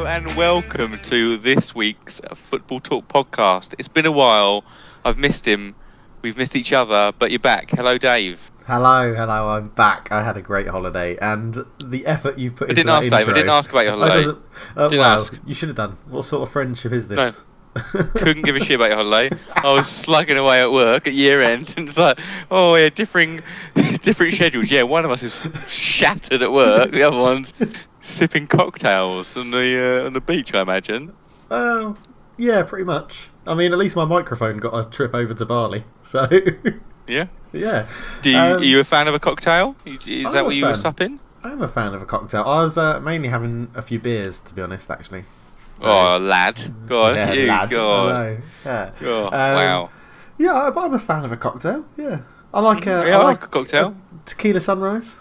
Hello and welcome to this week's Football Talk podcast. It's been a while. I've missed him. We've missed each other, but you're back. Hello, Dave. Hello, I'm back. I had a great holiday, and the effort you've put into that intro... Dave. I didn't ask about your holiday. You should have done. What sort of friendship is this? No. Couldn't give a shit about your holiday. I was slugging away at work at year end, and it's like, oh yeah, different schedules. Yeah, one of us is shattered at work, the other one's sipping cocktails on the beach, I imagine. Yeah, pretty much. I mean, at least my microphone got a trip over to Bali, so yeah. Yeah. Are you a fan of a cocktail? Is that what you were supping? I'm a fan of a cocktail. I was mainly having a few beers, to be honest, actually. Oh, lad. Go on, yeah, you. lad. Go on. I know. Yeah. Oh, wow. Yeah, but I'm a fan of a cocktail. Yeah, I like. I like a cocktail. Tequila sunrise.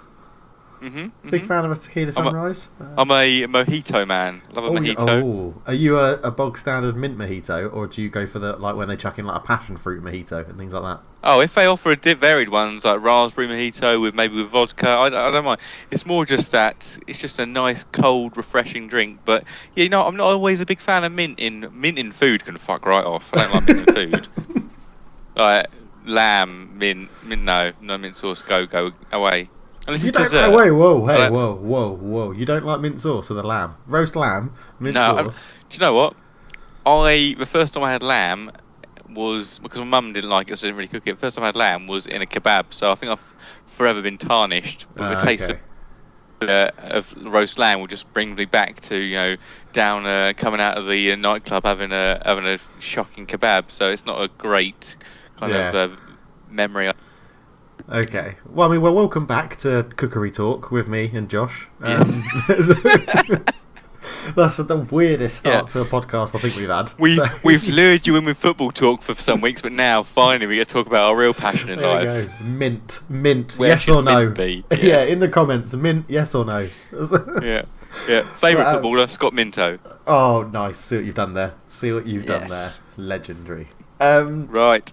Big fan of a tequila I'm sunrise. I'm a mojito man. Love a mojito. Oh, are you a bog standard mint mojito, or do you go for the when they chuck in like a passion fruit mojito and things like that? Oh, if they offer varied ones like raspberry mojito with vodka, I don't mind. It's more just that it's just a nice, cold, refreshing drink. But yeah, I'm not always a big fan of mint in food. Can fuck right off. I don't like mint in food. Like lamb, mint, no mint sauce. Go away. Unless it's dessert. Whoa! You don't like mint sauce with the lamb? Roast lamb, mint sauce. Do you know what? The first time I had lamb was because my mum didn't like it, so I didn't really cook it. The first time I had lamb was in a kebab, so I think I've forever been tarnished. But the taste of roast lamb will just bring me back to down coming out of the nightclub having a shocking kebab. So it's not a great kind of memory. Okay. Well, I mean, welcome back to Cookery Talk with me and Josh. That's the weirdest start to a podcast I think we've had. We've lured you in with football talk for some weeks, but now finally we get to talk about our real passion in life. There you go. Mint. Where yes or no? Mint be? Yeah, in the comments, mint. Yes or no? yeah. Favourite footballer, Scott Minto. Oh, nice. See what you've done there. Done there. Legendary. Right.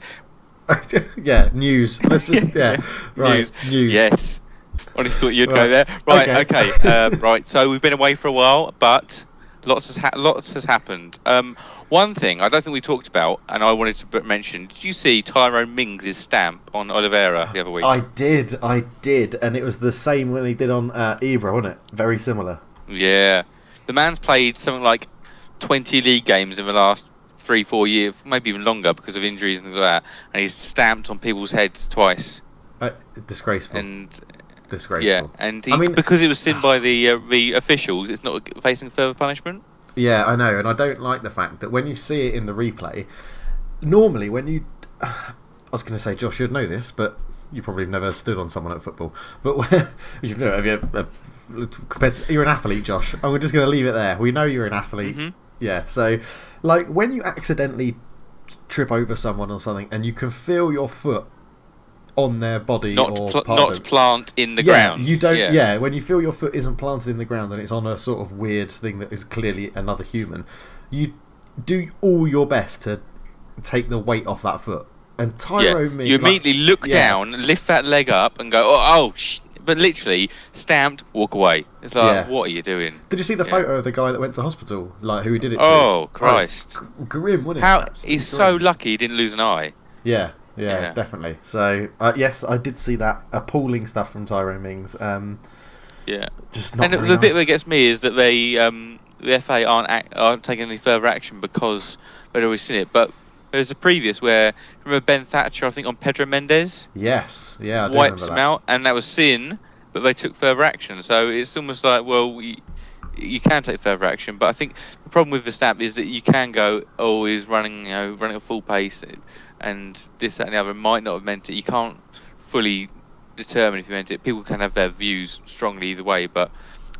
Yeah, news. Let's just right. News. Yes. Honestly thought you'd go there. Right. Okay. Right. So we've been away for a while, but lots has happened. One thing I don't think we talked about, and I wanted to mention. Did you see Tyrone Mings' stamp on Oliveira the other week? I did, and it was the same when he did on Ibra, wasn't it? Very similar. Yeah. The man's played something like 20 league games in the last 3-4 years, maybe even longer because of injuries and things like that, and he's stamped on people's heads twice. Disgraceful. Disgraceful. Yeah, and because it was seen by the officials, it's not facing further punishment. Yeah, I know, and I don't like the fact that when you see it in the replay, normally when you... I was going to say, Josh, you'd know this, but you probably have never stood on someone at football. But you're an athlete, Josh. I'm just going to leave it there. We know you're an athlete. Mm-hmm. Yeah, so like when you accidentally trip over someone or something and you can feel your foot on their body plant in the ground. You don't. Yeah, when you feel your foot isn't planted in the ground and it's on a sort of weird thing that is clearly another human, you do all your best to take the weight off that foot. And Tyrone you immediately look down, lift that leg up, and go, but literally stamped, walk away. It's like, what are you doing? Did you see the photo of the guy that went to hospital, like who he did it to? Oh Christ! Grim, wasn't it? He's so lucky he didn't lose an eye. Yeah, definitely. So yes, I did see that appalling stuff from Tyrone Mings. Just not. And the bit that gets me is that the FA aren't taking any further action because they'd always seen it, but. There's a previous where, remember Ben Thatcher, I think, on Pedro Mendes? Yes, yeah, I do wipes him out, and that was sin, but they took further action. So it's almost like, well, you can take further action, but I think the problem with the stamp is that you can go, he's running at full pace, and this, that, and the other might not have meant it. You can't fully determine if you meant it. People can have their views strongly either way, but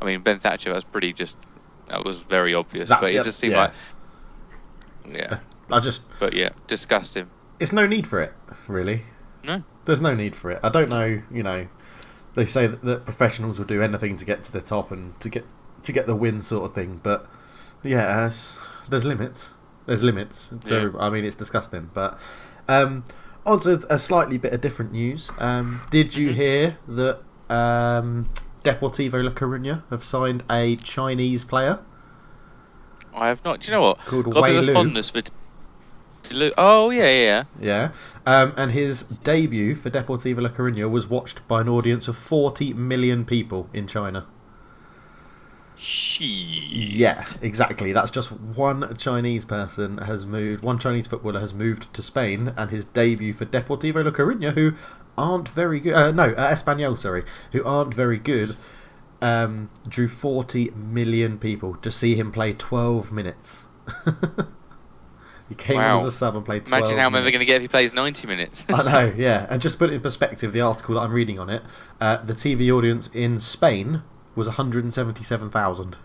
I mean, Ben Thatcher, that was very obvious, but it just seemed like, But yeah, disgust him. It's no need for it, really. No. There's no need for it. I don't know, they say that professionals will do anything to get to the top and to get the win sort of thing, but yeah, there's limits. There's limits. I mean, it's disgusting. But on to a slightly bit of different news. Did you hear that Deportivo La Coruña have signed a Chinese player? I have not. Do you know what? Called Got a bit of Wei a Lu. fondness for. Oh yeah. Yeah. And his debut for Deportivo La Coruña was watched by an audience of 40 million people in China. Shit. Yeah, exactly. That's just one Chinese person has moved. One Chinese footballer has moved to Spain, and his debut for Deportivo La Coruña, who aren't very good. Espanyol, sorry, who aren't very good. Drew 40 million people to see him play 12 minutes. He came on as a sub and played 12 Imagine how I'm ever minutes. going to get if he plays 90 minutes. I know, yeah. And just to put it in perspective, the article that I'm reading on it, the TV audience in Spain was 177,000.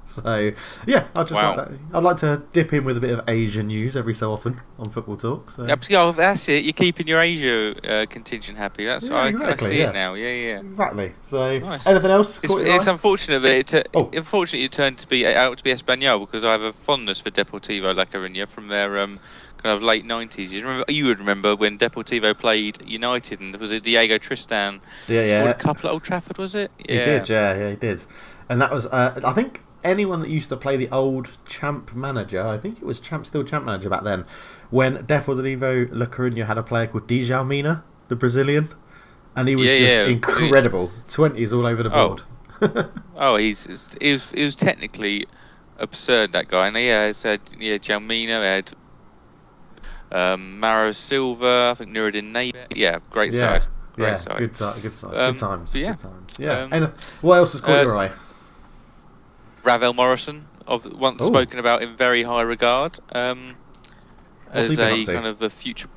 So, yeah, I just like that. I'd like to dip in with a bit of Asian news every so often on Football Talk. So. Yeah, that's it. You're keeping your Asia contingent happy. That's exactly, I see it now. Yeah. Exactly. So, nice. Anything else? It's unfortunate that unfortunately it turned out to be Espanyol, because I have a fondness for Deportivo La Coruña from their kind of late 90s. You would remember when Deportivo played United, and was it Diego Tristan? Scored a couple at Old Trafford, was it? Yeah. He did. Yeah, he did. And that was I think. Anyone that used to play the old Champ manager, I think it was still Champ manager back then, when Deportivo La Coruña had a player called Djalmina, the Brazilian, and he was incredible. 20s all over the board. He was technically absurd, that guy. And it said Djalmina, had Maro Silva, I think Nuruddin Nabi. Yeah, great side. Great side. Good times. Good times. Yeah. And what else has caught your eye? Ravel Morrison, once spoken about in very high regard, as a kind of a future.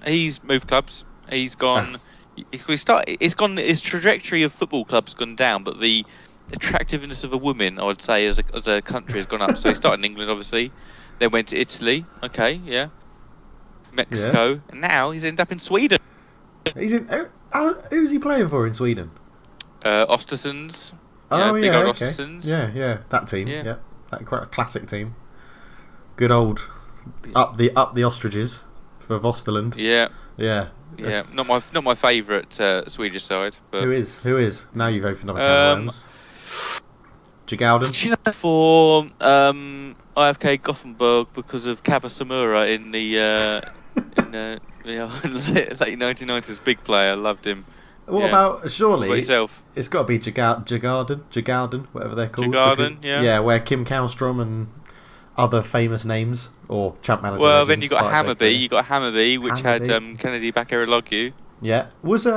He's moved clubs. He's gone. His trajectory of football clubs gone down, but the attractiveness of a woman, I would say, as a country has gone up. So he started in England, obviously, then went to Italy. Okay, yeah, Mexico, and now he's ended up in Sweden. Who's he playing for in Sweden? Ostersunds. Big old Ostersunds. Yeah, that team. Yeah, that quite a classic team. Good old up the ostriches for Vosterland. Yeah. Not my favourite Swedish side. But who is? Now you've opened up a can of worms. Jigalden. For IFK Gothenburg because of Kabasamura in the late 1990s, big player. Loved him. What about, surely, what about yourself? It's got to be Jigalden, whatever they're called. Jigalden, yeah. Yeah, where Kim Kallstrom and other famous names, or Champ managers. Well, then you got Hammarby, which had Kennedy Bakircioglu. Yeah. Was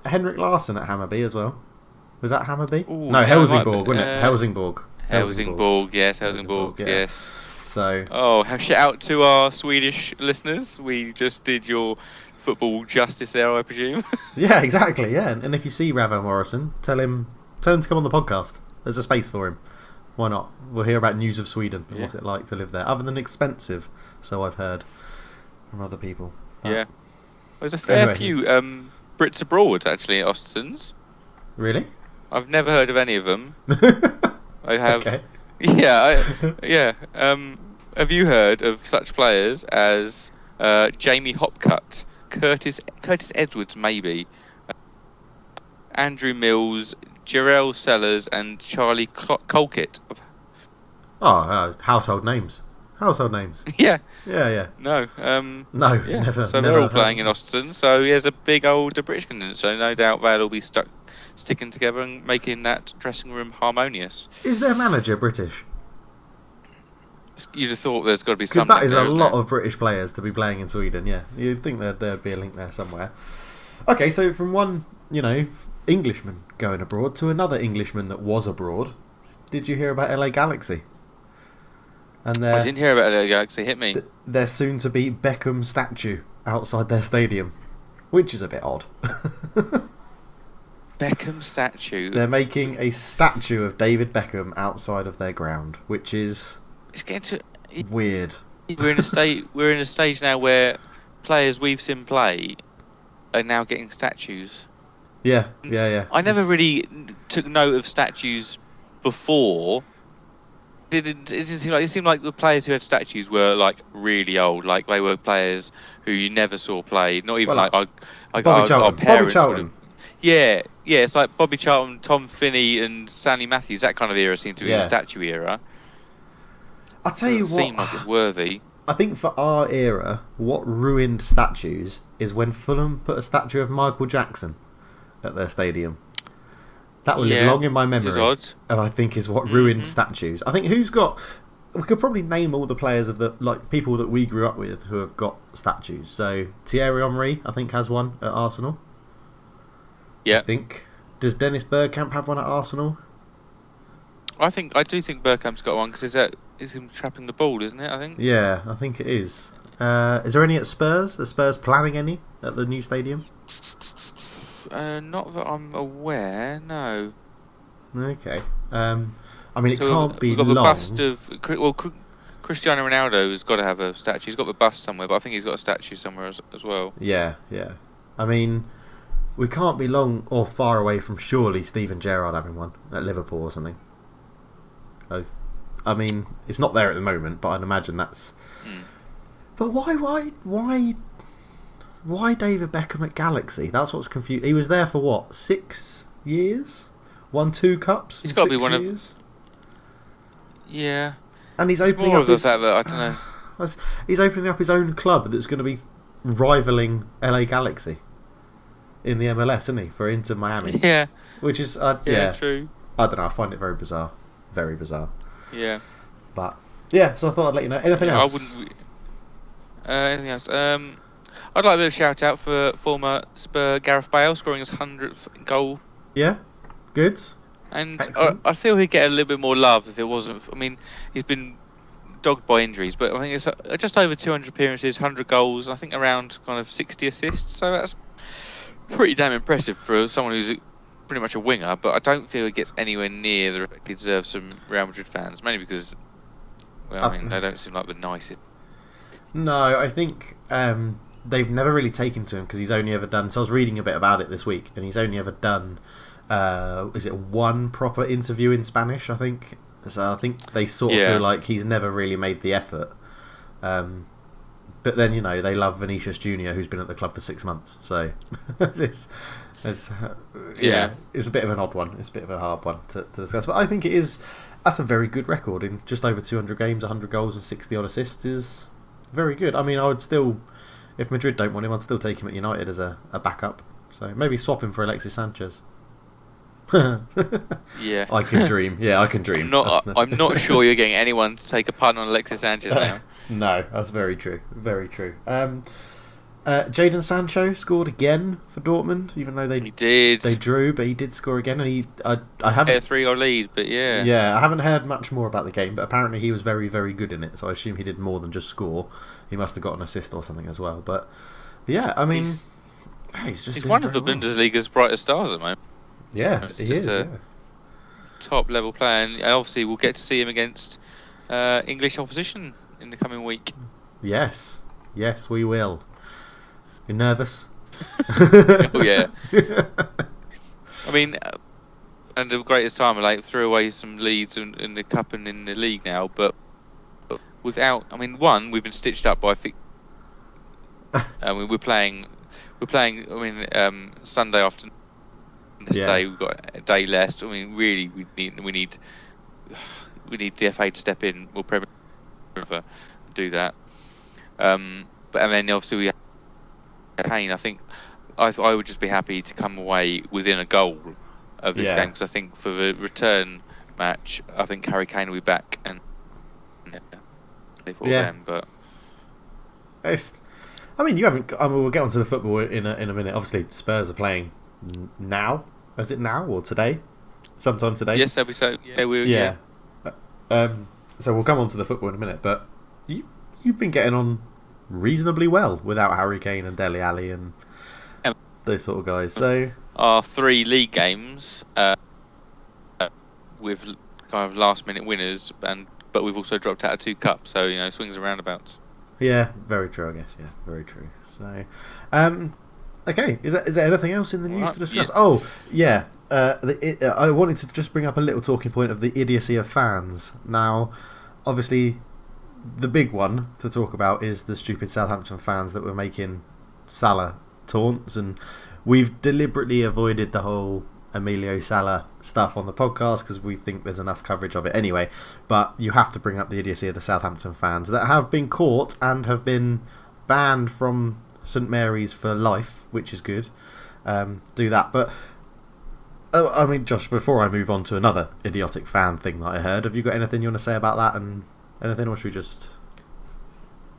Henrik Larsson at Hammarby as well? Was that Hammarby? Ooh, no, Helsingborg, wasn't it? Helsingborg, yes. Helsingborg, yes. So. Shout out to our Swedish listeners. We just did your football justice there, I presume. Yeah, exactly. Yeah, and if you see Ravel Morrison, tell him to come on the podcast. There's a space for him. Why not? We'll hear about news of Sweden and what's it like to live there. Other than expensive, so I've heard from other people. Yeah, there's a fair few Brits abroad actually at Ostersunds. Really? I've never heard of any of them. I have. Okay. Yeah. Have you heard of such players as Jamie Hopcutt? Curtis Edwards, maybe. Andrew Mills, Jarell Sellers, and Charlie Colkett. Household names. Yeah. No. No. Yeah. Never. So they're all playing in Austin. So he has a big old British contingent. So no doubt they'll all be sticking together and making that dressing room harmonious. Is their manager British? You'd have thought there's got to be something. Because that is a lot of British players to be playing in Sweden. Yeah, you'd think there'd be a link there somewhere. Okay, so from one, Englishman going abroad to another Englishman that was abroad. Did you hear about LA Galaxy? And I didn't hear about LA Galaxy. Hit me. Their soon-to-be Beckham statue outside their stadium, which is a bit odd. Beckham statue. They're making a statue of David Beckham outside of their ground, which is. It's getting weird. We're in a stage now where players we've seen play are now getting statues. Yeah. I never really took note of statues before. It seemed like the players who had statues were like really old, like they were players who you never saw play. Not even our parents. Bobby Charlton. Yeah, yeah, it's like Bobby Charlton, Tom Finney, and Stanley Matthews. That kind of era seemed to be the Yeah. statue era. I'll tell Doesn't you seem what. like it's worthy. I think for our era, what ruined statues is when Fulham put a statue of Michael Jackson at their stadium. That will live Yeah, long in my it was memory, odd. and I think is what ruined Mhm. statues. I think who's got. We could probably name all the players of the people that we grew up with who have got statues. So Thierry Henry, I think, has one at Arsenal. I Yeah, think. Does Dennis Bergkamp have one at Arsenal? I do think Bergkamp's got one because is him trapping the ball, isn't it? I think. Yeah, I think it is. Is there any at Spurs? Are Spurs planning any at the new stadium? Not that I'm aware. No. Okay. I mean, it So can't be we've got the long. bust of Cristiano Ronaldo has got to have a statue. He's got the bust somewhere, but I think he's got a statue somewhere as well. Yeah, yeah. I mean, we can't be long or far away from surely Steven Gerrard having one at Liverpool or something. I mean, it's not there at the moment, but I'd imagine that's. Mm. But why David Beckham at Galaxy? That's what's confused. He was there for what, 6 years? Won 2 cups. It's in got to be 6 one years? Yeah. And he's It's opening more up of the his. fact that I don't know. He's opening up his own club that's going to be rivaling LA Galaxy in the MLS, isn't he? For Inter Miami, Yeah. which is Yeah. True. I don't know. I find it very bizarre, very bizarre. Yeah. But yeah, so I thought I'd let you know. Anything Yeah, else? I wouldn't. Anything else? I'd like a bit of shout out for former Spur Gareth Bale scoring his 100th goal. Yeah, good. And Excellent. I feel he'd get a little bit more love if it wasn't. I mean, he's been dogged by injuries, but I think it's just over 200 appearances, 100 goals, and I think around kind of 60 assists. So that's pretty damn impressive for someone who's pretty much a winger. But I don't feel he gets anywhere near the respect he deserves from Real Madrid fans, mainly because, well, I mean, they don't seem like the nicest. No, I think they've never really taken to him because he's only ever done. So I was reading a bit about it this week, and he's only ever done. Is it one proper interview in Spanish? I think. So I think they sort of feel like he's never really made the effort. But then they love Vinicius Junior, who's been at the club for 6 months. So it's a bit of an odd one. It's a bit of a hard one to discuss. But I think it is. That's a very good record in just over 200 games, 100 goals and 60 odd assists is very good. I mean, I would still, if Madrid don't want him, I'd still take him at United as a backup. So maybe swap him for Alexis Sanchez. Yeah, I can dream. Yeah, I can dream. I'm not sure you're getting anyone to take a pun on Alexis Sanchez now. No, that's very true. Very true. Jadon Sancho scored again for Dortmund, even though He did. they drew, but he did score again, and I haven't a 3-goal lead, but yeah. Yeah, I haven't heard much more about the game, but apparently he was very, very good in it. So I assume he did more than just score. He must have got an assist or something as well. But yeah, I mean, he's one of the Bundesliga's brightest stars at the moment. Yeah, It's he just is. top level player, and obviously we'll get to see him against English opposition in the coming week. Yes, we will. You nervous? Oh yeah. I mean, and the greatest time, I threw away some leads in the cup and in the league now, but without. I mean, we've been stitched up by. I mean, we're playing. I mean, Sunday afternoon. This day we've got a day less. I mean, really, we need the FA to step in. We'll probably do that. But and then obviously we have Kane. I think I would just be happy to come away within a goal of this game, because I think for the return match, I think Harry Kane will be back and them. But I mean, you haven't. I mean, we'll get onto the football in a minute. Obviously, Spurs are playing now. Is it now or today? Sometime today. Yes, they'll be so. Yeah, yeah. So we'll come on to the football in a minute, but you've been getting on reasonably well without Harry Kane and Dele Alli and those sort of guys. So our 3 league games with kind of last minute winners, but we've also dropped out of 2 cups. So swings and roundabouts. Yeah, very true. I guess. Yeah, very true. So, okay. Is there anything else in the news to discuss? Yeah. Oh, yeah. I wanted to just bring up a little talking point of the idiocy of fans. Now, obviously, the big one to talk about is the stupid Southampton fans that were making Salah taunts, and we've deliberately avoided the whole Emilio Sala stuff on the podcast because we think there's enough coverage of it anyway. But you have to bring up the idiocy of the Southampton fans that have been caught and have been banned from St Mary's for life, which is good. Do that. But I mean, Josh, before I move on to another idiotic fan thing that I heard, have you got anything you want to say about that and anything, or should we just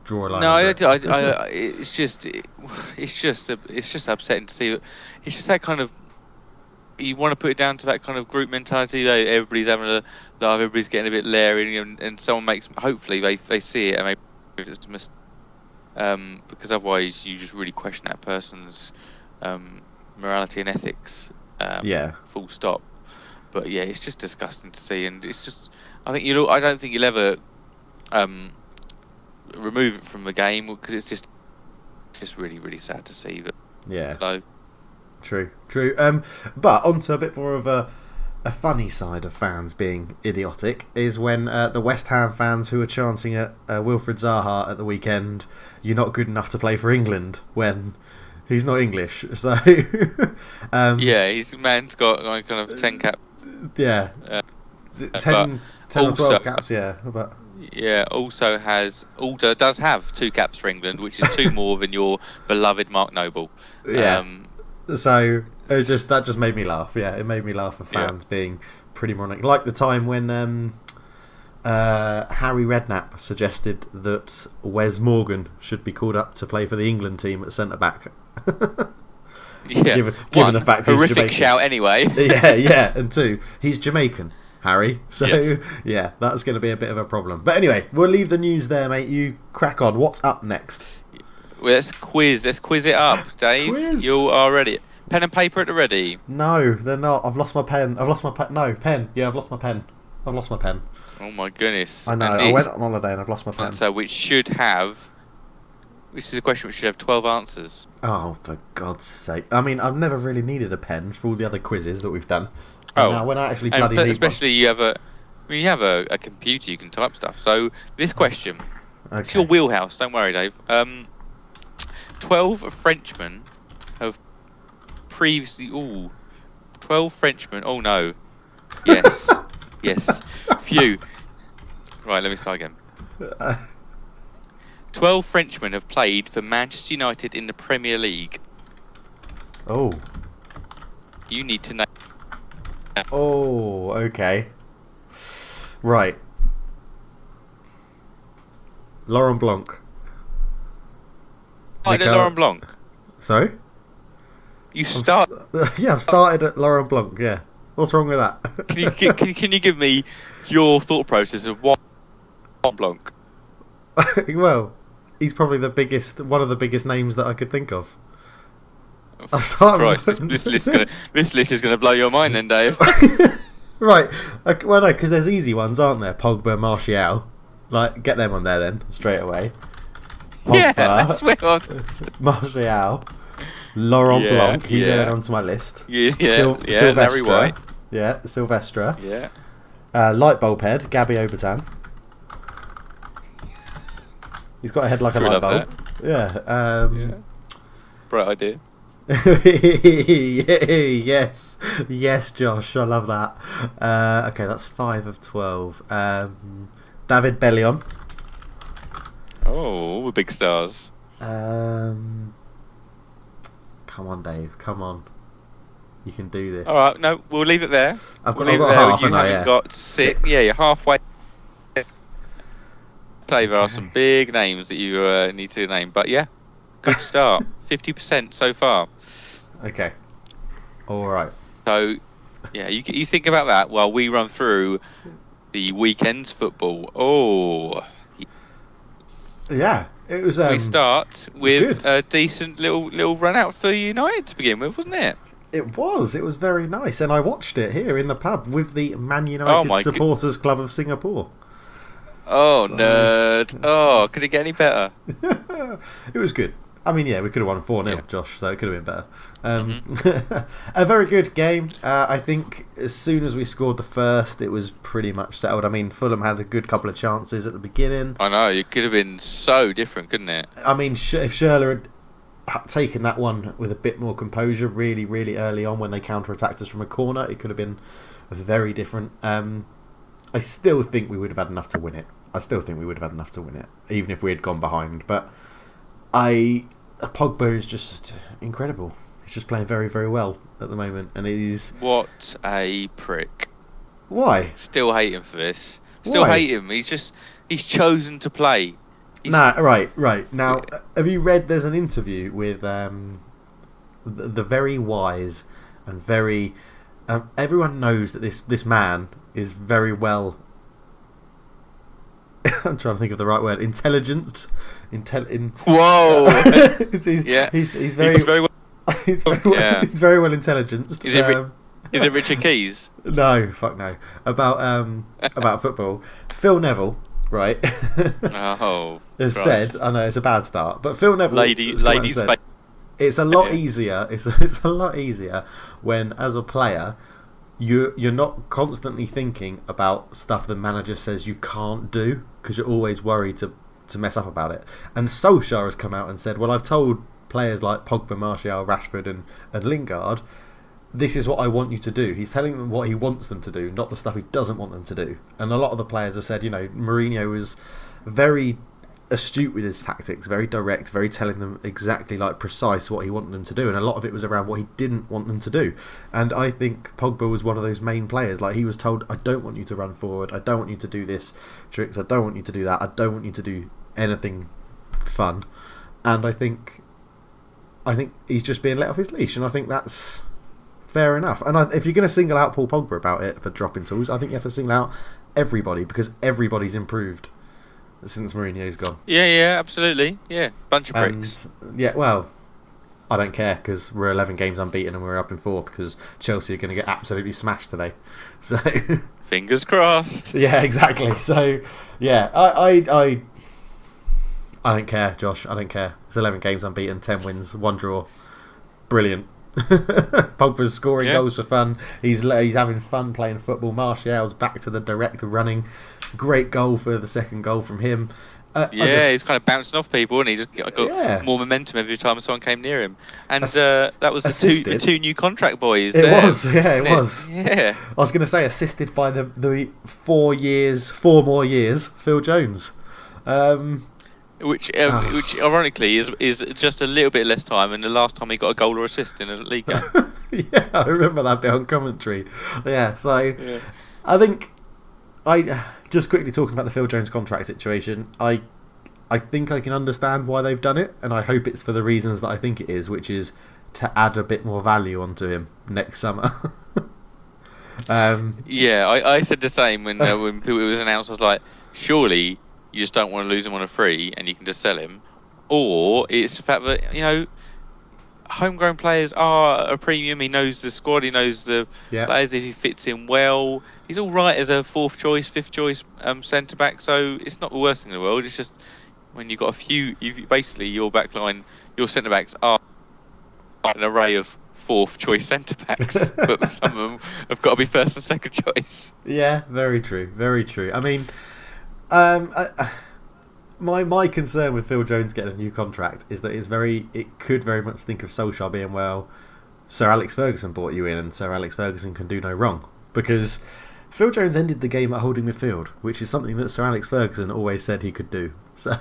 draw a line? No, it's just upsetting to see that. It's just that kind of, you want to put it down to that kind of group mentality. Everybody's having a laugh, everybody's getting a bit leery, and someone makes, hopefully they see it and maybe it's a mistake. Because otherwise you just really question that person's morality and ethics. Full stop. But yeah, it's just disgusting to see, and it's just, I don't think you'll ever remove it from the game because it's just really, really sad to see that. Yeah. So, True. But onto a bit more of a funny side of fans being idiotic is when the West Ham fans who were chanting at Wilfred Zaha at the weekend, "You're not good enough to play for England," when he's not English. So man's got like kind of 10 cap. Yeah, 10 or 12 caps. Yeah, but also does have 2 caps for England, which is 2 more than your beloved Mark Noble. Yeah. So that just made me laugh. Yeah, it made me laugh for fans being pretty moronic. Like the time when Harry Redknapp suggested that Wes Morgan should be called up to play for the England team at centre back. Given the fact he's horrific Jamaican. shout anyway. yeah, and 2, he's Jamaican, Harry. So yes. That's going to be a bit of a problem. But anyway, we'll leave the news there, mate. You crack on. What's up next? Well, let's quiz it up, Dave. Quiz? You are ready. Pen and paper at the ready. No, they're not. I've lost my pen. No, pen. Yeah, I've lost my pen. Oh my goodness. I know. I went on holiday and I've lost my pen. So which is a question which should have 12 answers. Oh, for God's sake. I mean, I've never really needed a pen for all the other quizzes that we've done. Now, when I actually bloody need especially one. You have a computer, you can type stuff. So this question, it's your wheelhouse, don't worry, Dave. 12 Frenchmen have previously... 12 Frenchmen... Oh, no. Yes. Yes. Phew. Right, let me start again. 12 Frenchmen have played for Manchester United in the Premier League. Oh. You need to know... Oh, okay. Right. Laurent Blanc. Laurent Blanc. Sorry? You start... Yeah, I've started at Laurent Blanc, yeah. What's wrong with that? Can you give me your thought process of what Blanc? Well, he's probably one of the biggest names that I could think of. Christ, this list is going to blow your mind then, Dave. Right. Well, no, because there's easy ones, aren't there? Pogba, Martial. Like, get them on there then, straight away. Pogba, Yeah, that's Martial, Laurent Blanc. He's added onto my list. Silvestre. Larry White. Yeah, Silvestre. Yeah. Lightbulb head, Gabby Obertan. He's got a head like a light bulb. Yeah. Bright idea. yes, Josh. I love that. Okay, that's 5 of 12. David Bellion. Oh, the big stars. Come on, Dave. Come on. You can do this. All right, no, we'll leave it there. I've got half. You haven't got 6. Yeah, you're halfway. There are some big names that you need to name, but yeah, good start. 50% so far. Okay. All right. So, yeah, you think about that while we run through the weekend's football. Oh. Yeah, it was. We start with a decent little run out for United to begin with, wasn't it? It was. It was very nice, and I watched it here in the pub with the Man United Supporters Club of Singapore. Oh, nerd. Oh, could it get any better? It was good. I mean, yeah, we could have won 4-0, Josh, so it could have been better. A very good game. I think as soon as we scored the first, it was pretty much settled. I mean, Fulham had a good couple of chances at the beginning. I know, it could have been so different, couldn't it? I mean, if Schürrle had... taken that one with a bit more composure really, really early on when they counter-attacked us from a corner, it could have been very different. I still think we would have had enough to win it. Even if we had gone behind. But Pogba is just incredible. He's just playing very, very well at the moment, and he's... What a prick. Why? Still hate him for this. Still hate him. He's chosen to play. Right. Now, have you read? There's an interview with the very wise and very. Everyone knows that this man is very well. I'm trying to think of the right word. Intelligent. Whoa. He's very well. He's very well intelligent. Is it Richard Keys? No, fuck no. About football. Phil Neville, right? Has said, I know it's a bad start, but Phil Neville, ladies, said, it's a lot easier. It's a lot easier when, as a player, you're not constantly thinking about stuff the manager says you can't do because you're always worried to mess up about it. And Solskjaer has come out and said, well, I've told players like Pogba, Martial, Rashford and Lingard, this is what I want you to do. He's telling them what he wants them to do, not the stuff he doesn't want them to do. And a lot of the players have said, Mourinho was very astute with his tactics, very direct, very telling them exactly precise what he wanted them to do, and a lot of it was around what he didn't want them to do. And I think Pogba was one of those main players. He was told, I don't want you to run forward, I don't want you to do this tricks, I don't want you to do that, I don't want you to do anything fun. And I think he's just being let off his leash, and I think that's fair enough. And if you're going to single out Paul Pogba about it for dropping tools, I think you have to single out everybody, because everybody's improved since Mourinho's gone. Yeah, absolutely. Yeah, bunch of pricks. Yeah, well, I don't care because we're 11 games unbeaten and we're up in 4th because Chelsea are going to get absolutely smashed today. So fingers crossed. Yeah, exactly. So yeah, I don't care, Josh. I don't care. It's 11 games unbeaten, 10 wins, 1 draw. Brilliant. Pogba's scoring goals for fun. He's having fun playing football. Martial's back to the direct running. Great goal for the second goal from him. He's kind of bouncing off people, and he just got more momentum every time someone came near him. And that was the two new contract boys. It was. Yeah. I was going to say assisted by the 4 more years, Phil Jones. Which ironically is just a little bit less time, and the last time he got a goal or assist in a league game. Yeah, I remember that bit on commentary. Yeah, so I think just quickly talking about the Phil Jones contract situation. I think I can understand why they've done it, and I hope it's for the reasons that I think it is, which is to add a bit more value onto him next summer. I said the same when it was announced. I was like, surely you just don't want to lose him on a free and you can just sell him, or it's the fact that homegrown players are a premium. He knows the squad, he knows the players. If he fits in well, he's all right as a 4th choice, 5th choice centre back. So it's not the worst thing in the world. It's just when you've got a few, basically your backline, your centre backs are an array of 4th choice centre backs, but some of them have got to be 1st and 2nd choice. Yeah, very true, very true. I mean, my concern with Phil Jones getting a new contract is that it could very much think of Solskjaer being, well, Sir Alex Ferguson brought you in and Sir Alex Ferguson can do no wrong, because Phil Jones ended the game at holding midfield, which is something that Sir Alex Ferguson always said he could do. So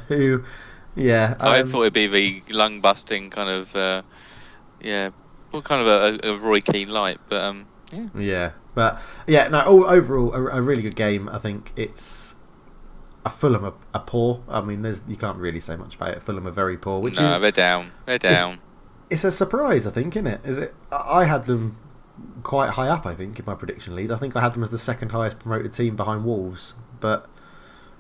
yeah, I thought it'd be the lung busting kind of kind of a Roy Keane light, but overall a really good game. I think it's Fulham are poor. I mean, you can't really say much about it. Fulham are very poor. They're down. It's a surprise, I think, isn't it? Is it? I had them quite high up, I think, in my prediction lead. I think I had them as the 2nd highest promoted team behind Wolves. But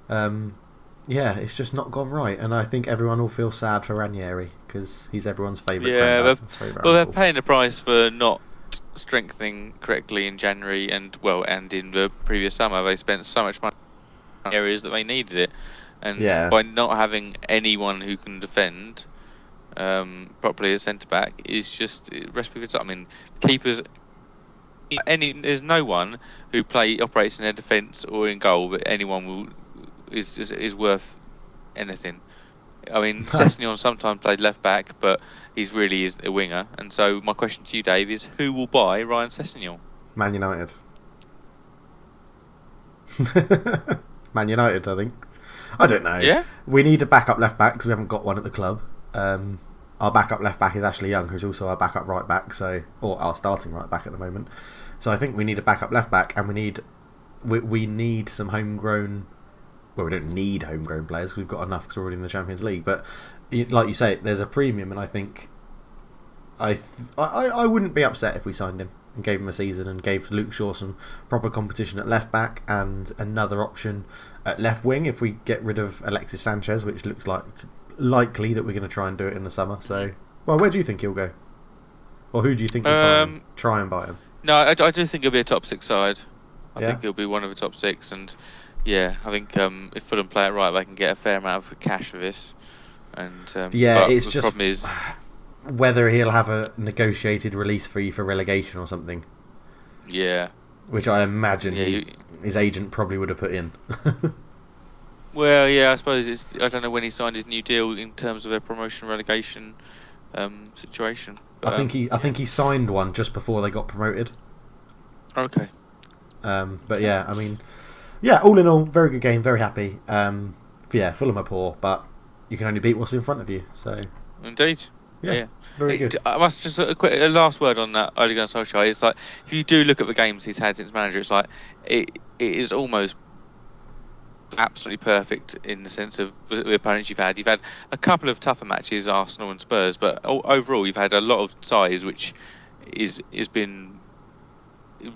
it's just not gone right, and I think everyone will feel sad for Ranieri because he's everyone's favourite. They're paying the price for not strengthening correctly in January and in the previous summer. They spent so much money in areas that they needed it, and by not having anyone who can defend properly as centre back is just recipe for. I mean, keepers. There's no one who operates in their defence or in goal, but anyone is worth anything. I mean, Sessegnon sometimes played left back, but he's really is a winger. And so my question to you, Dave, is who will buy Ryan Sessegnon? Man United. Man United, I think. I don't know. Yeah? We need a backup left back because we haven't got one at the club. Our backup left back is Ashley Young, who's also our backup right back, or our starting right back at the moment. So I think we need a backup left back, and we need some homegrown. Well, we don't need homegrown players. We've got enough because we're already in the Champions League. But like you say, there's a premium, and I think I wouldn't be upset if we signed him and gave him a season and gave Luke Shaw some proper competition at left back and another option at left wing if we get rid of Alexis Sanchez, which looks likely that we're going to try and do it in the summer. So, well, where do you think he'll go? Or who do you think will try and buy him? No, I do think he'll be a top 6 side. I Yeah? think he'll be one of the top 6, and yeah, I think if Fulham play it right, they can get a fair amount of cash for this. And yeah, but it's the just problem is whether he'll have a negotiated release fee for relegation or something, yeah. which I imagine Yeah, his agent probably would have put in. Well, yeah, I suppose I don't know when he signed his new deal in terms of a promotion relegation situation. But, I think he signed one just before they got promoted. Okay. But yeah, I mean, yeah, all in all, very good game, very happy. Yeah, Fulham are poor, but you can only beat what's in front of you. So Indeed. yeah, very good. I must just a last word on that Ole Gunnar Solskjaer. It's like if you do look at the games he's had since manager, it's like it is almost absolutely perfect in the sense of the opponents you've had. You've had a couple of tougher matches, Arsenal and Spurs, but overall you've had a lot of sides, which is been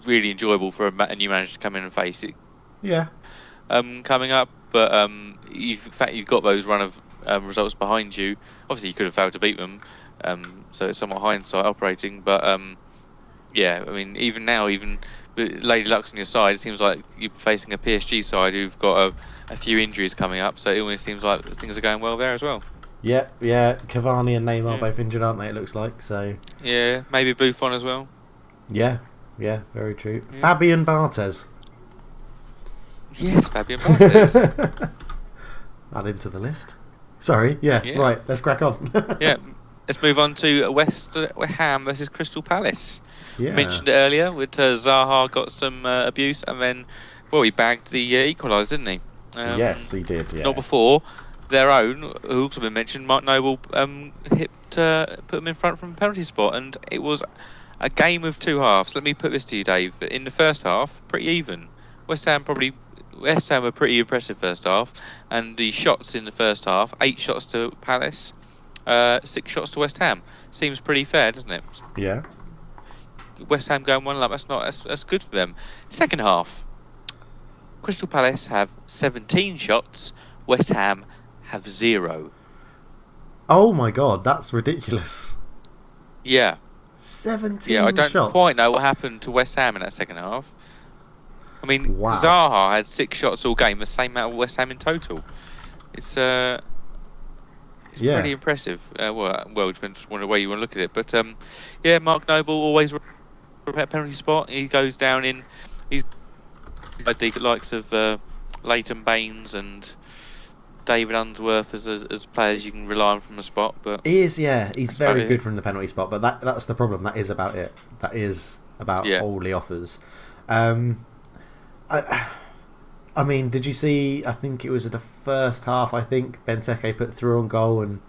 really enjoyable for a new manager to come in and face it. Yeah. Coming up, but in fact you've got those run of results behind you. Obviously you could have failed to beat them, so it's somewhat hindsight operating, but yeah, I mean even now, even with Lady Luck's on your side, it seems like you're facing a PSG side who've got a few injuries coming up, so it always seems like things are going well there as well. Yeah, Cavani and Neymar both injured, aren't they, it looks like, so Yeah, maybe Buffon as well. yeah, very true. Yeah. Fabian Barthez. Yes, Fabian Barthez. Add him to the list. Sorry, yeah, right, let's crack on. Yeah, let's move on to West Ham versus Crystal Palace. Yeah. Mentioned it earlier, with Zaha got some abuse, and then, well, he bagged the equaliser, didn't he? Yes, he did, yeah. Not before their own, who also been mentioned, Mark Noble, put them in front from a penalty spot, and it was a game of two halves. Let me put this to you, Dave. In the first half, pretty even. West Ham were pretty impressive first half, and the shots in the first half, 8 shots to Palace, 6 shots to West Ham. Seems pretty fair, doesn't it? Yeah. West Ham going 1-up, that's good for them. Second half, Crystal Palace have 17 shots, West Ham have 0. Oh my god, that's ridiculous. Yeah. 17 shots. Yeah, I don't quite know what happened to West Ham in that second half. I mean, wow. Zaha had 6 shots all game, the same amount of West Ham in total. It's pretty impressive. Well, it depends on the way you want to look at it. But yeah, Mark Noble always penalty spot. He goes down in. He's like the likes of Leighton Baines and David Unsworth as players you can rely on from the spot. But he is, yeah, he's very good from the penalty spot. But that's the problem. That is about it. That is about all he offers. I mean, did you see? I think it was the first half. I think Benteke put through on goal and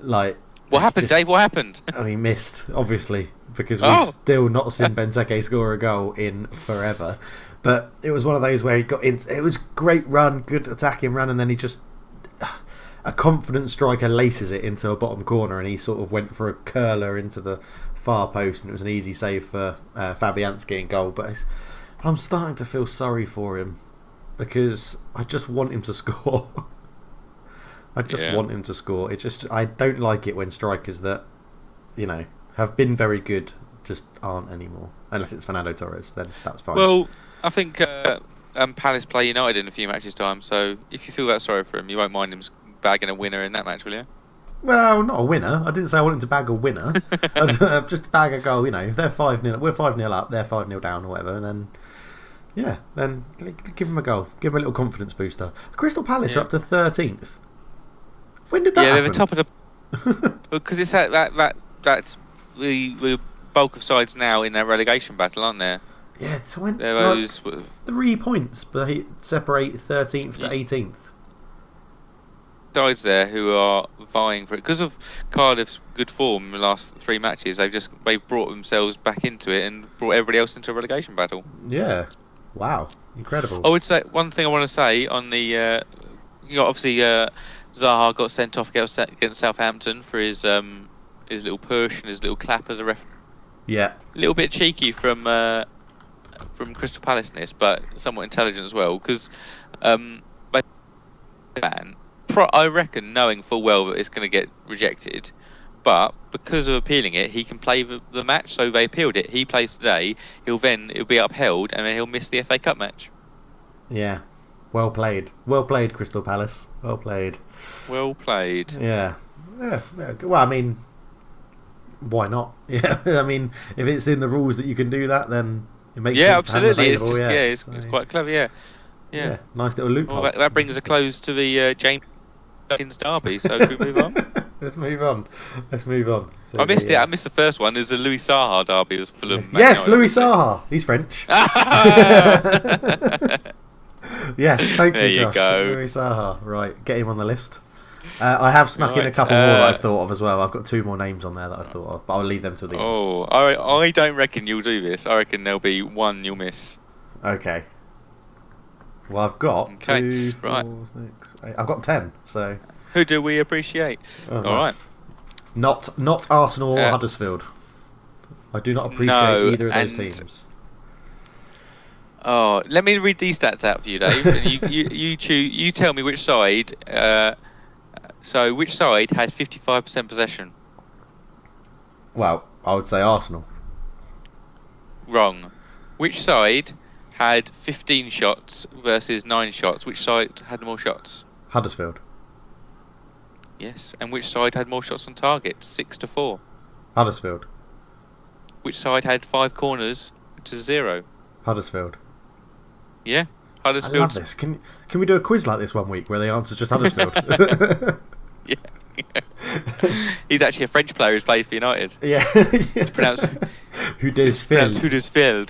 like. What happened, Dave? What happened? Oh, he missed, obviously, because we've still not seen Benteke score a goal in forever. But it was one of those where he got in. It was great run, good attacking run, and then he just a confident striker laces it into a bottom corner, and he sort of went for a curler into the far post, and it was an easy save for Fabianski in goal. But I'm starting to feel sorry for him because I just want him to score. I just want him to score. I don't like it when strikers that, have been very good just aren't anymore. Unless it's Fernando Torres, then that's fine. Well, I think Palace play United in a few matches' time, so if you feel that sorry for him, you won't mind him bagging a winner in that match, will you? Well, not a winner. I didn't say I want him to bag a winner. Just bag a goal, If they're 5-0, we're 5-0 up, they're 5-0 down or whatever, and then, then give him a goal. Give him a little confidence booster. Crystal Palace are up to 13th. When did that Yeah, happen? they're the top of the because it's that's the bulk of sides now in that relegation battle, aren't there? Yeah, so when They're like, those 3 points, but they separate 13th to 18th. sides there who are vying for it because of Cardiff's good form in the last 3 matches. They've brought themselves back into it and brought everybody else into a relegation battle. Yeah, wow, incredible. I would say one thing I want to say on the obviously Zaha got sent off against Southampton for his little push and his little clap at the ref. Yeah, A little bit cheeky from Crystal Palace in this, but somewhat intelligent as well because I reckon knowing full well that it's going to get rejected, but because of appealing it, he can play the match. So they appealed it. He plays today. It'll be upheld, and then he'll miss the FA Cup match. yeah. Well played, Crystal Palace. Well played. Well played. Yeah. Well, I mean, why not? Yeah, I mean, if it's in the rules that you can do that, then it makes sense to have them absolutely. It's available, just it's quite clever. Yeah. Nice little loophole. Well, that brings us close to the James Perkins derby. So should we move on? Let's move on. So I missed it. I missed the first one. There's a Louis Saha derby. It was full of yes, Louis Saha. He's French. Yes, thank you, There you Josh. go. Louis Saha. Right, get him on the list. I have snuck in a couple more that I've thought of as well. I've got 2 more names on there that I've thought of, but I'll leave them to the end. Oh, I don't reckon you'll do this. I reckon there'll be one you'll miss. Okay. Well, I've got 2, 4, right. 6, 8. I've got 10. So. Who do we appreciate? Oh, All nice. Not Arsenal or Huddersfield. I do not appreciate either of those teams. Oh, let me read these stats out for you, Dave. And you choose. You tell me which side. So which side had 55% possession? Well, I would say Arsenal. Wrong. Which side had 15 shots versus 9 shots? Which side had more shots? Huddersfield. Yes. And which side had more shots on target? 6-4. Huddersfield. Which side had 5 corners to 0? Huddersfield. Yeah. I Huddersfield. love this. Can we do a quiz like this one week where the answer's just Huddersfield? Yeah. He's actually a French player who's played for United. Yeah. It's pronounced Huddersfield. Huddersfield.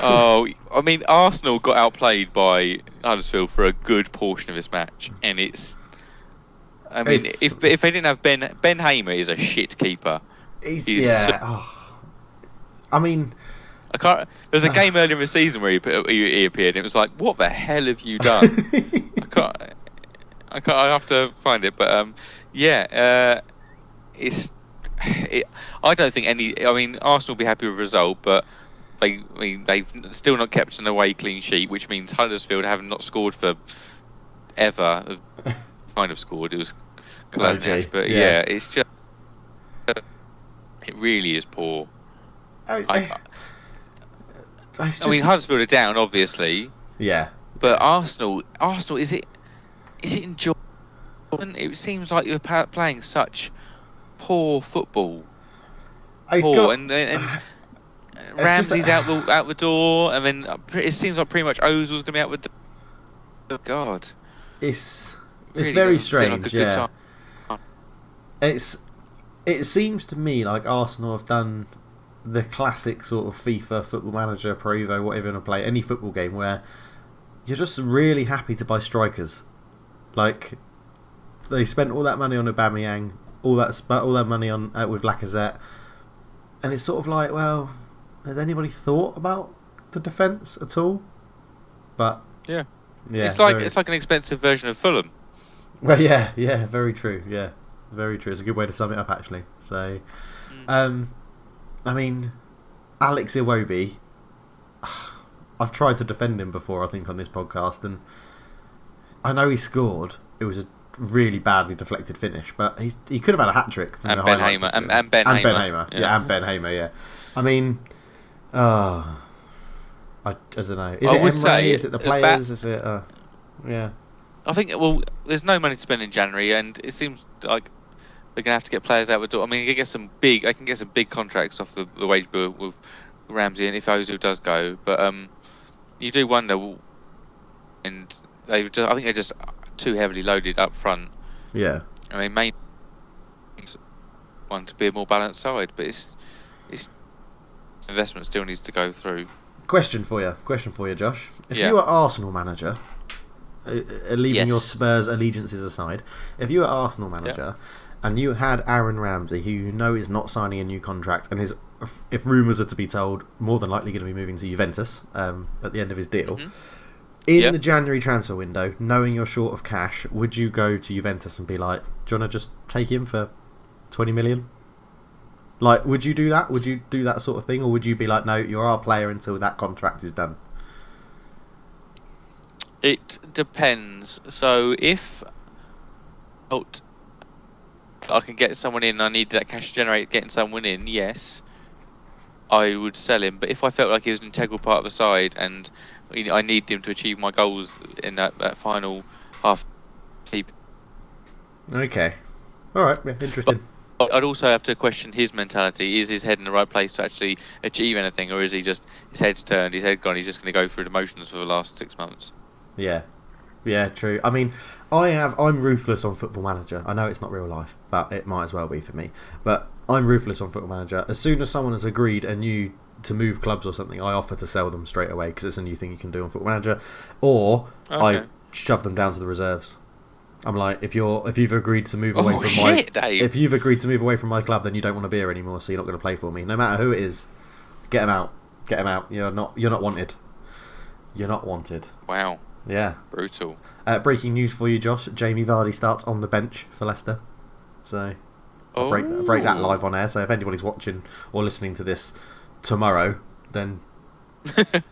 Oh, I mean, Arsenal got outplayed by Huddersfield for a good portion of this match, and it's. I mean, if they didn't have Ben Hamer is a shit keeper. I mean, I can't. There's a game earlier in the season where he appeared, and it was like, what the hell have you done? I can't. I have to find it, but it's. I don't think any. I mean, Arsenal will be happy with the result, but they've still not kept an away clean sheet, which means Huddersfield have not scored for ever. Kind of scored. It was Kolasinac, but it's just. It really is poor. I mean, Huddersfield are down, obviously. Yeah. But Arsenal, is it enjoyable? It seems like you're playing such poor football. And Ramsey's out the door, and then it seems like pretty much Ozil's going to be out the door. God, it's really very doesn't seem like strange. a good time. It seems to me like Arsenal have done the classic sort of FIFA Football Manager, Pro Evo, whatever you want to play, any football game where you're just really happy to buy strikers. Like, they spent all that money on Aubameyang, all that money on with Lacazette, and it's sort of like, well, has anybody thought about the defence at all? But yeah, it's like an expensive version of Fulham. Well, yeah, very true. Yeah, very true. It's a good way to sum it up, actually. So, I mean, Alex Iwobi, I've tried to defend him before, I think, on this podcast, and I know he scored. It was a really badly deflected finish, but he could have had a hat-trick from the highlights. And Ben Hamer. Yeah, and Ben Hamer, yeah. I mean, I don't know. Is it the players? Is it, yeah. I think, there's no money to spend in January, and it seems like they're going to have to get players out the door. I mean, they can get some big contracts off the wage bill with Ramsey, and if Ozil does go. But you do wonder, and I think they're just too heavily loaded up front, Yeah. and they may want to be a more balanced side, but it's investment still needs to go through. Question for you, Josh. If Yeah. you were Arsenal manager, leaving your Yes. Spurs allegiances aside, if you were Arsenal manager and you had Aaron Ramsey, who you know is not signing a new contract and is, if rumours are to be told, more than likely going to be moving to Juventus at the end of his deal, in the January transfer window, knowing you're short of cash, would you go to Juventus and be like, do you want to just take him for 20 million? Like, would you do that? Would you do that sort of thing? Or would you be like, no, you're our player until that contract is done? It depends. So if I can get someone in, I need that cash to generate getting someone in, yes, I would sell him. But if I felt like he was an integral part of the side and I need him to achieve my goals in that final half. Okay. Alright, yeah, interesting. But I'd also have to question his mentality. Is his head in the right place to actually achieve anything, or is he just, his head's turned, his head gone, he's just going to go through the motions for the last 6 months? Yeah. Yeah, true. I mean, I'm ruthless on Football Manager. I know it's not real life, but it might as well be for me. But I'm ruthless on Football Manager. As soon as someone has agreed to move clubs or something, I offer to sell them straight away because it's a new thing you can do on Football Manager, or I shove them down to the reserves. I'm like, if you've agreed to move away if you've agreed to move away from my club, then you don't want to be here anymore, so you're not going to play for me, no matter who it is. Get them out. You're not wanted. You're not wanted. Wow. Yeah. Brutal. Breaking news for you, Josh. Jamie Vardy starts on the bench for Leicester. So I'll break that live on air. So if anybody's watching or listening to this tomorrow, then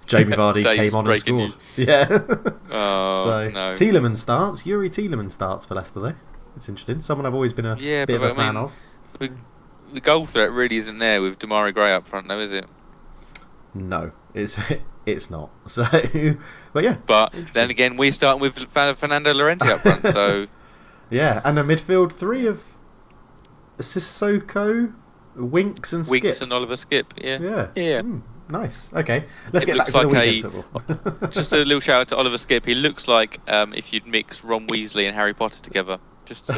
Jamie Vardy came on and scored. News. Yeah. So no. Tielemans starts. Yuri Tielemans starts for Leicester though. It's interesting. Someone I've always been a bit of a fan of. The goal threat really isn't there with Damari Gray up front, though, is it? No, it's not. So, but yeah. But then again, we start with Fernando Llorente up front, so yeah, and a midfield three of Sissoko, Winks and Skip. And Oliver Skip. Yeah. Nice. Okay, let's get back to the weekend football. Just a little shout out to Oliver Skip. He looks like if you'd mix Ron Weasley and Harry Potter together. Just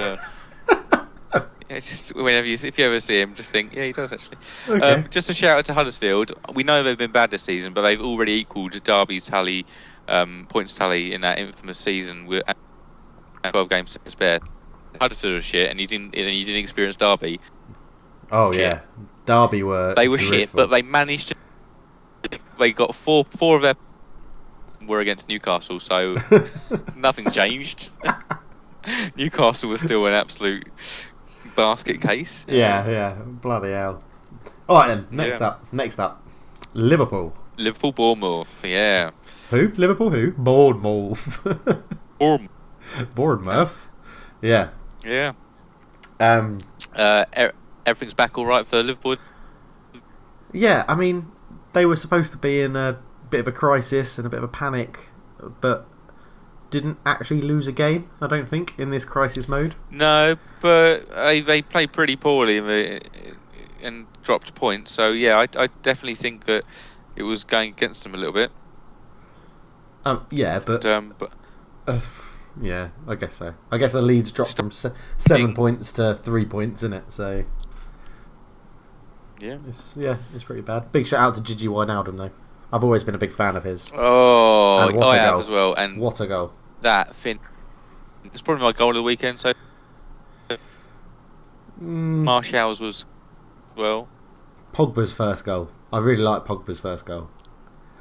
if you ever see him, just think, yeah, he does actually. Okay. Just a shout out to Huddersfield. We know they've been bad this season, but they've already equalled Derby's tally, points tally in that infamous season with 12 games to spare. Huddersfield was shit, and you didn't experience Derby. Oh shit. Yeah, Derby were dreadful. Shit, but they managed to. They got four of their were against Newcastle, so nothing changed. Newcastle was still an absolute basket case. Yeah, bloody hell. All right then, next up, Liverpool, Bournemouth, yeah. Who? Liverpool who? Bournemouth. Bournemouth. Yeah. Everything's back all right for Liverpool. Yeah, I mean, they were supposed to be in a bit of a crisis and a bit of a panic, but didn't actually lose a game, I don't think, in this crisis mode. No, but they played pretty poorly and dropped points. So yeah, I definitely think that it was going against them a little bit. Yeah, yeah, I guess so. I guess the Leeds dropped from 7 points to 3 points, isn't it? So yeah, it's pretty bad. Big shout out to Gigi Wijnaldum though. I've always been a big fan of his. Oh, I have as well. And what a goal! It's probably my goal of the weekend. So Martial's was Pogba's first goal. I really like Pogba's first goal.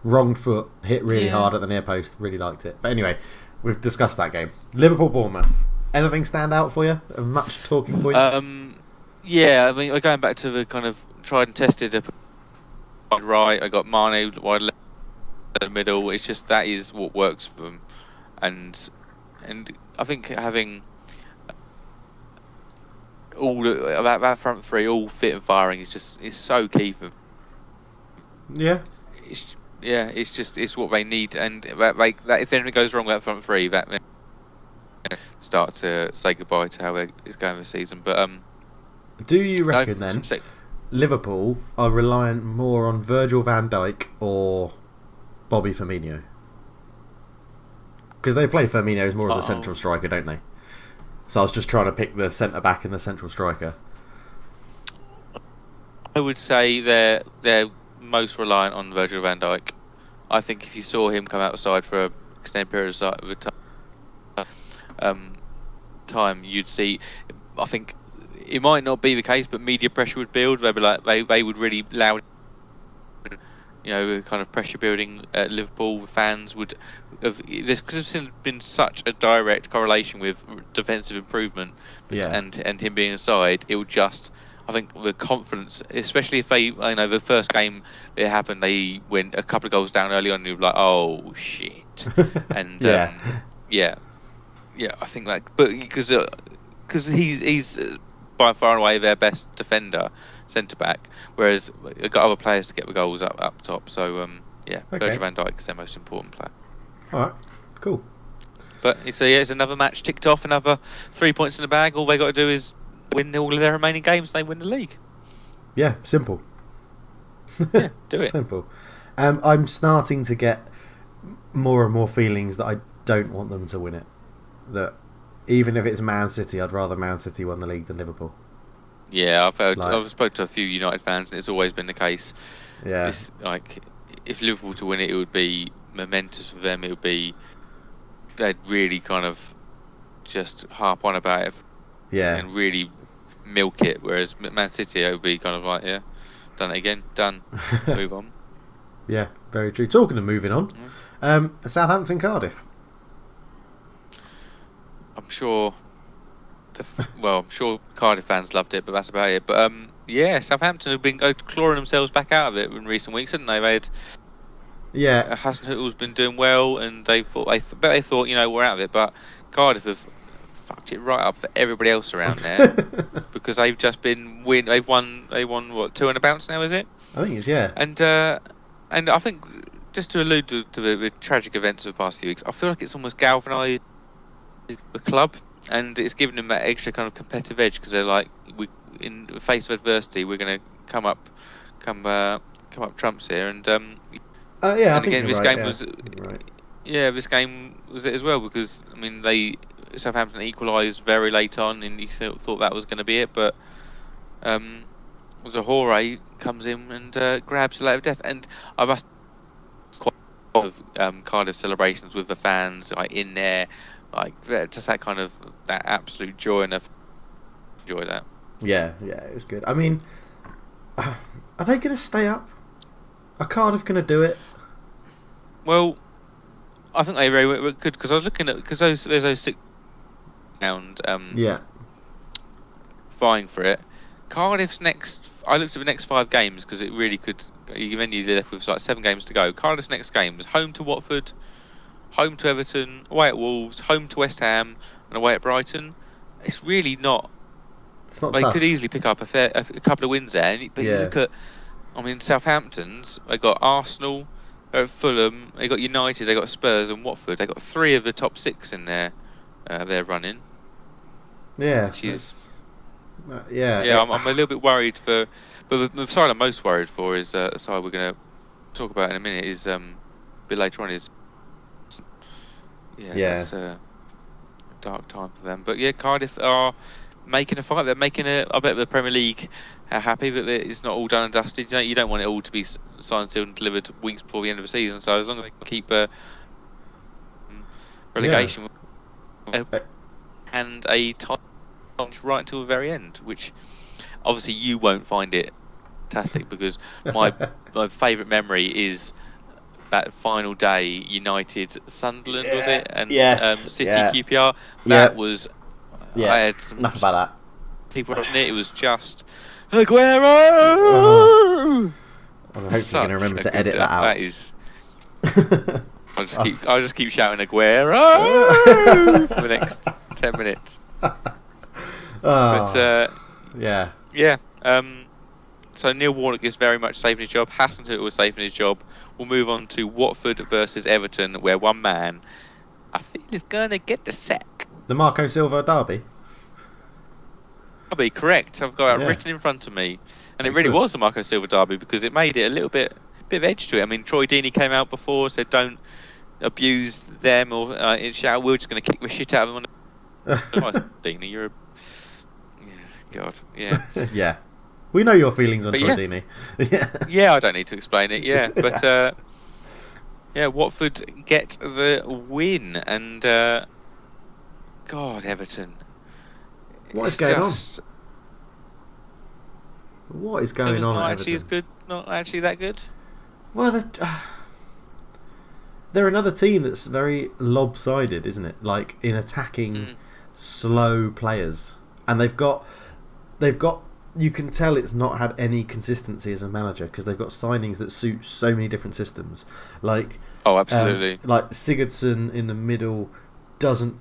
Wrong foot, hit really hard at the near post. Really liked it. But anyway, we've discussed that game. Liverpool-Bournemouth. Anything stand out for you? Much talking points? Yeah, I mean, going back to the kind of tried and tested wide right, I got Mane wide left in the middle. It's just that is what works for them, and I think having all that front three all fit and firing is so key for them. Yeah. It's what they need, and that if anything goes wrong with that front three, that start to say goodbye to how it's going this season. But do you reckon then Liverpool are reliant more on Virgil van Dijk or Bobby Firmino? Because they play Firmino more as a Oh. central striker, don't they? So I was just trying to pick the centre back and the central striker. I would say they're most reliant on Virgil van Dijk. I think if you saw him come outside for an extended period of time, you'd see. I think it might not be the case, but media pressure would build. They'd be like they would really loud, kind of pressure building. Liverpool fans would have this because there's been such a direct correlation with defensive improvement, Yeah. and him being aside, it would just. I think the confidence, especially if they, the first game it happened, they went a couple of goals down early on, and you were like, oh shit, and Yeah. I think but because he's by far and away their best defender, centre back, whereas they've got other players to get the goals up top. So Okay. Virgil van Dijk is their most important player. All right. Cool. But so it's another match ticked off, another 3 points in the bag. All they got to do is win all of their remaining games, they win the league. Yeah. Simple. Yeah, do it. Simple. I'm starting to get more and more feelings that I don't want them to win it. That even if it's Man City, I'd rather Man City win the league than Liverpool. Yeah, I've Like- spoken to a few United fans, and it's always been the case. Yeah. It's like if Liverpool to win it, it would be momentous for them. It would be they'd really kind of just harp on about it Yeah. and really milk it. Whereas Man City, it would be kind of like, yeah, done it again, done, move on. Yeah. Very true. Talking of moving on, Southampton Cardiff. I'm sure. I'm sure Cardiff fans loved it, but that's about it. But Southampton have been clawing themselves back out of it in recent weeks, haven't they? They had Yeah. Hasenhüttl's been doing well, and they thought we're out of it, but Cardiff have fucked it right up for everybody else around there because they've just been They won what, 2 on a bounce now, is it? I think it's yeah. And I think just to allude to the tragic events of the past few weeks, I feel like it's almost galvanised the club, and it's given them that extra kind of competitive edge because they're like, in the face of adversity, we're going to come up trumps here, and Yeah. I and think again, you're this right, game yeah. was, Right. this game was it as well because I mean Southampton equalised very late on, and you thought that was going to be it, but Zahore comes in and grabs the late of death, and I must quite of Cardiff celebrations with the fans like in there, like just that kind of that absolute joy, and I enjoy that. Yeah. It was good. I mean, are they going to stay up? Are Cardiff going to do it? Well, I think they very well could because I was looking at there's those £6 Yeah. vying for it. Cardiff's next. I looked at the next 5 games because it really could. Then you're left with like 7 games to go. Cardiff's next game is home to Watford, home to Everton, away at Wolves, home to West Ham, and away at Brighton. It's really not. It's not They tough. could easily pick up a couple of wins there. But you Yeah. look at, I mean, Southampton's. They got Arsenal, they're at Fulham. They got United. They got Spurs and Watford. They got 3 of the top 6 in there. They're running. Yeah. Which is. Yeah. I'm a little bit worried for, but the side I'm most worried for is the side we're going to talk about in a minute. Is a bit later on is. Yeah. That's a dark time for them. But yeah, Cardiff are making a fight. They're making I bet the Premier League are happy that it's not all done and dusted. You don't want it all to be signed, sealed, and delivered weeks before the end of the season. So as long as they keep relegation and a title right until the very end, which obviously you won't find it fantastic because my favourite memory is that final day, United Sunderland, was it? And City QPR. That was. Yeah. I had some Enough about that. people watching it. It was just Aguero. Oh. I'm hoping you're going to remember to edit that out. That is. I'll just keep shouting Aguero for the next 10 minutes. But yeah. So Neil Warnock is very much saving his job. Hasenhüttl was saving his job. We'll move on to Watford versus Everton, where one man, I feel, is going to get the sack. The Marco Silva derby. I'll be correct. I've got it written in front of me, and it really was the Marco Silva derby because it made it a little bit of edge to it. I mean, Troy Deeney came out before, said don't abuse them or shout, we're just going to kick the shit out of them. Oh, Dini, you're a... God, yeah. Yeah. We know your feelings on But Troy Deeney. Yeah, I don't need to explain it, yeah. But, Watford get the win. And, God, Everton. What is going on? What is going on not at actually Everton? as good, not actually that good. Well, they're another team that's very lopsided, isn't it? Like, in attacking slow players. And they've got... You can tell it's not had any consistency as a manager because they've got signings that suit so many different systems. Like, oh, absolutely. Like Sigurdsson in the middle doesn't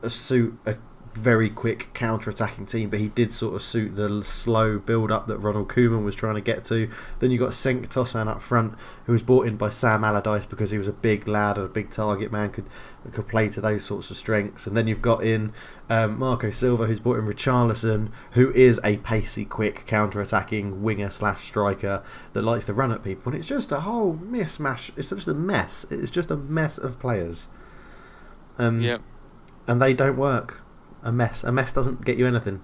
suit a very quick counter-attacking team, but he did sort of suit the slow build-up that Ronald Koeman was trying to get to. Then you've got Cenk Tosun up front, who was brought in by Sam Allardyce because he was a big lad and a big target man, could play to those sorts of strengths. And then you've got in Marco Silva, who's brought in Richarlison, who is a pacey, quick, counter-attacking winger/striker that likes to run at people. And it's just a whole mismatch. It's just a mess. It's just a mess of players. And they don't work. A mess doesn't get you anything.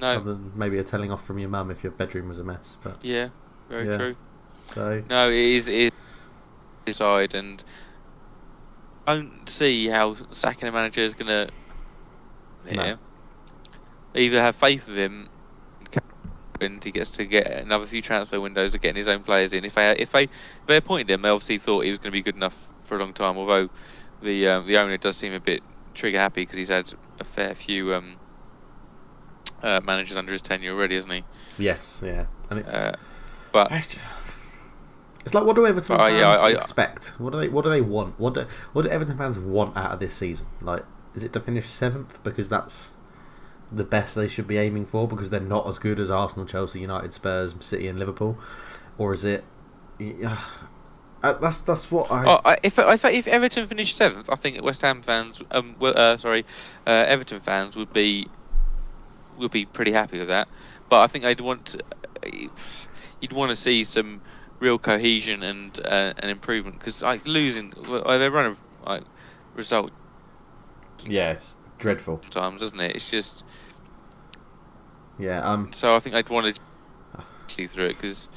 No. Other than maybe a telling off from your mum if your bedroom was a mess. But yeah, very true. So no, it is side, and I don't see how sacking a manager is gonna either have faith with him and he gets to get another few transfer windows of getting his own players in. If they appointed him, they obviously thought he was going to be good enough for a long time. Although the owner does seem a bit trigger happy because he's had a fair few managers under his tenure already, hasn't he? Yes, yeah, and it's but it's like, what do Everton fans I expect? What do they want? What do Everton fans want out of this season? Like, is it to finish 7th because that's the best they should be aiming for because they're not as good as Arsenal, Chelsea, United, Spurs, City, and Liverpool, or is it? That's what I. If Everton finished 7th, I think West Ham fans, Everton fans would be pretty happy with that. But I think you'd want to see some real cohesion and an improvement because like losing, they run a result. Yeah, it's dreadful. Sometimes, doesn't it? It's just. Yeah. So I think I'd want to see through it because.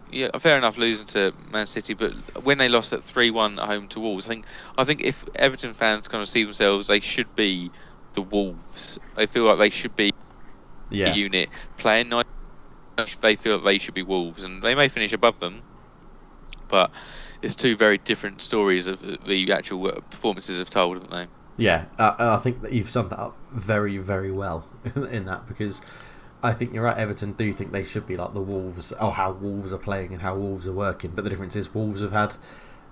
Yeah, fair enough losing to Man City, but when they lost at 3-1 at home to Wolves, I think if Everton fans kind of see themselves, they should be the Wolves. They feel like they should be a unit playing nice. They feel like they should be Wolves, and they may finish above them, but it's two very different stories of the actual performances have told, haven't they? Yeah, I think that you've summed that up very, very well in that because. I think you're right. Everton do think they should be like the Wolves, how Wolves are playing and how Wolves are working. But the difference is Wolves have had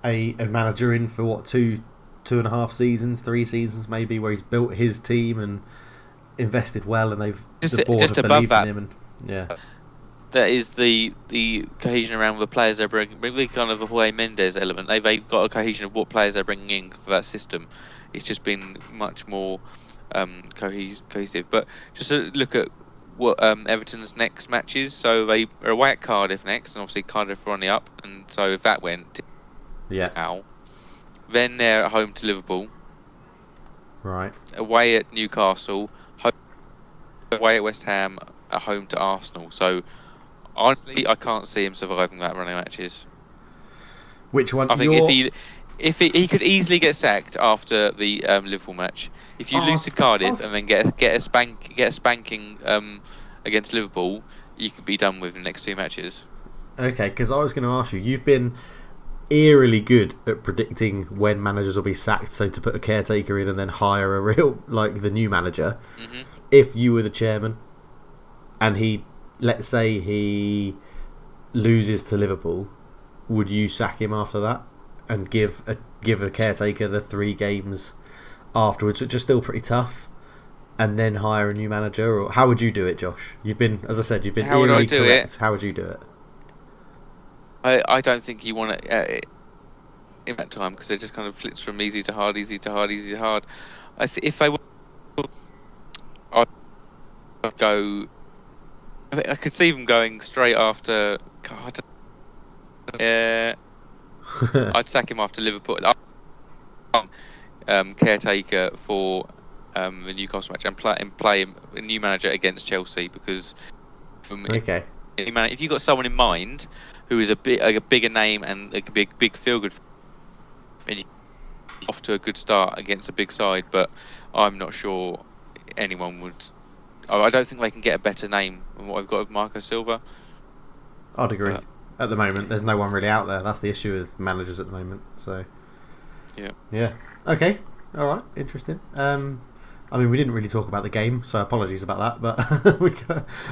a manager in for what 2.5 seasons, 3 seasons maybe, where he's built his team and invested well, and the board have believed in him. And that is the cohesion around the players they're bringing. Really, kind of the Jorge Mendes element. They've got a cohesion of what players they're bringing in for that system. It's just been much more cohesive. But just to look at what Everton's next match is. So they are away at Cardiff next, and obviously Cardiff are on the up, and so if that went out, then they're at home to Liverpool, right, away at Newcastle, away at West Ham, at home to Arsenal. So honestly, I can't see him surviving that running matches. Which one? I think if he could easily get sacked after the Liverpool match. If you lose to Cardiff and then get a spanking against Liverpool, you could be done with the next 2 matches. Okay, because I was going to ask you, you've been eerily good at predicting when managers will be sacked, so to put a caretaker in and then hire a real, like, the new manager. Mm-hmm. If you were the chairman and let's say he loses to Liverpool, would you sack him after that and give a caretaker the 3 games afterwards, which are still pretty tough, and then hire a new manager? Or how would you do it, Josh? You've been, as I said, eerily correct. How would you do it? I don't think you want to in that time because it just kind of flips from easy to hard, easy to hard, easy to hard. If they were, I'd go. I could see them going straight after. God, I'd sack him after Liverpool. Caretaker for the Newcastle match and play him a new manager against Chelsea because Okay. if you've got someone in mind who is a bigger name and a big feel good, and you off to a good start against a big side, but I'm not sure anyone would. I don't think they can get a better name than what I've got with Marco Silva. I'd agree. At the moment, there's no one really out there. That's the issue with managers at the moment. So, yeah. Okay. All right. Interesting. I mean, we didn't really talk about the game, so apologies about that. But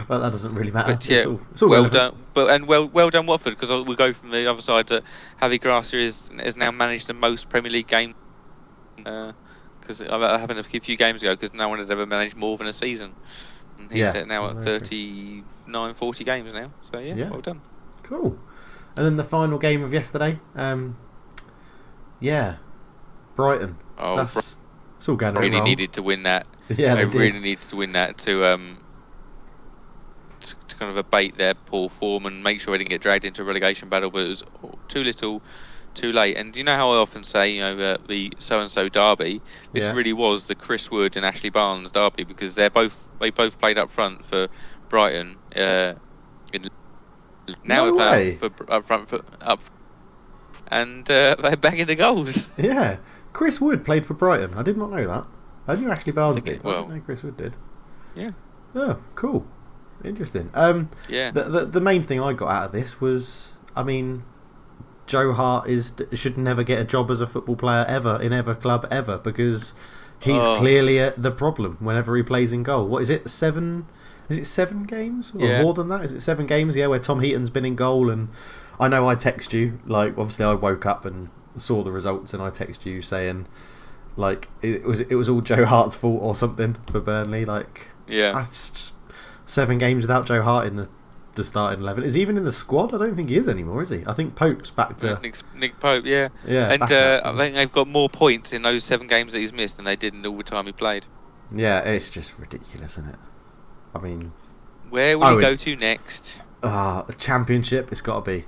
but that doesn't really matter. But yeah, it's all well relevant. done. Well done, Watford, because we go from the other side that Javi Gracia has now managed the most Premier League games. Because that happened a few games ago, because no one had ever managed more than a season. And he's now at 39, 40 games now. So yeah, well done. Cool. And then the final game of yesterday, Brighton. Oh, it's all going really wrong. needed to win that. Yeah, they really needed to win that to kind of abate their poor form and make sure they didn't get dragged into a relegation battle. But it was too little, too late. And you know how I often say, the so-and-so derby. This really was the Chris Wood and Ashley Barnes derby, because they both played up front for Brighton. Now No they're way. playing up front, and they're banging the goals. Yeah. Chris Wood played for Brighton. I did not know that. I knew Ashley Barnes did. I Well, didn't know Chris Wood did. Yeah. Oh, cool. Interesting. Yeah. The main thing I got out of this was, I mean, Joe Hart should never get a job as a football player ever in ever club ever, because he's clearly the problem whenever he plays in goal. What is it? 7? Is it 7 games or more than that? Is it 7 games? Yeah, where Tom Heaton's been in goal, and I know I text you, like, obviously I woke up and saw the results, and I text you saying, like, it was all Joe Hart's fault or something for Burnley. Like, that's just 7 games without Joe Hart in the starting 11. Is he even in the squad? I don't think he is anymore, is he? I think Pope's back to Nick Pope, yeah. And I think they've got more points in those 7 games that he's missed than they did in all the time he played. Yeah, it's just ridiculous, isn't it? I mean, where will he go to next? A championship. It's got to be.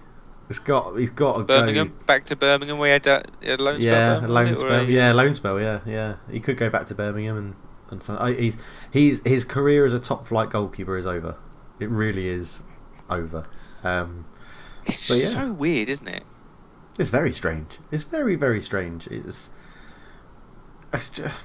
He's got to Birmingham. go Back to Birmingham. We had a loan spell. Yeah, a loan spell. Yeah, loan spell. Yeah. He could go back to Birmingham, and so his career as a top flight goalkeeper is over. It really is over. It's just so weird, isn't it? It's very strange. It's very, very strange. It's just,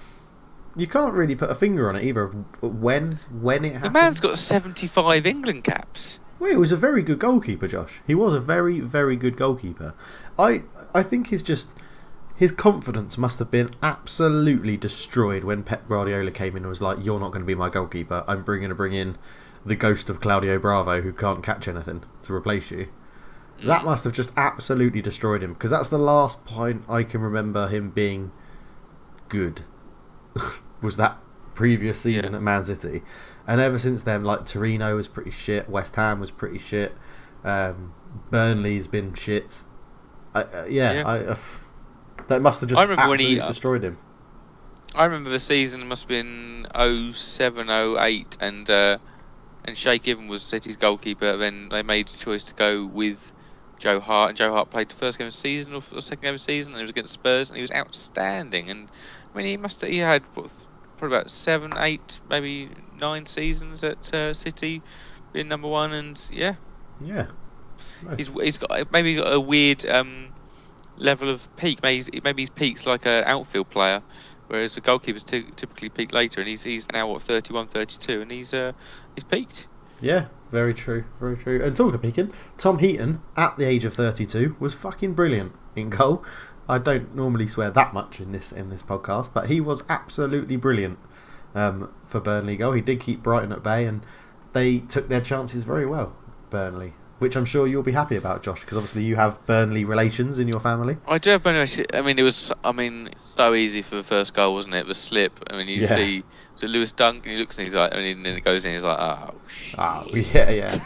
you can't really put a finger on it either. When it happened. The man's got 75 England caps. Well, he was a very good goalkeeper, Josh. He was a very, very good goalkeeper. I think his confidence must have been absolutely destroyed when Pep Guardiola came in and was like, "You're not going to be my goalkeeper. I'm going to bring in the ghost of Claudio Bravo, who can't catch anything, to replace you." That must have just absolutely destroyed him, because that's the last point I can remember him being good. Was that previous season at Man City. And ever since then, like, Torino was pretty shit, West Ham was pretty shit, Burnley's been shit. That must have just absolutely destroyed him. I remember the season must have been 07, 08, and Shay Given was City's goalkeeper. Then they made a choice to go with Joe Hart, and Joe Hart played the first game of the season or second game of the season, and it was against Spurs, and he was outstanding. And I mean, he had probably about 7, 8, maybe 9 seasons at City, being number 1, and nice. he's got a weird level of peak. Maybe he's peaks like an outfield player, whereas the goalkeepers typically peak later, and he's now 31, 32, and he's peaked. Yeah, very true, very true. And talking of peaking, Tom Heaton at the age of 32 was fucking brilliant in goal. I don't normally swear that much in this podcast, but he was absolutely brilliant for Burnley goal. He did keep Brighton at bay, and they took their chances very well, Burnley, which I'm sure you'll be happy about, Josh, because obviously you have Burnley relations in your family. I do have Burnley. I mean, it was so easy for the first goal, wasn't it? The slip. I mean, you see Lewis Dunk, and he looks and he's like, and then it goes in, he's like, oh, shit. Oh, yeah.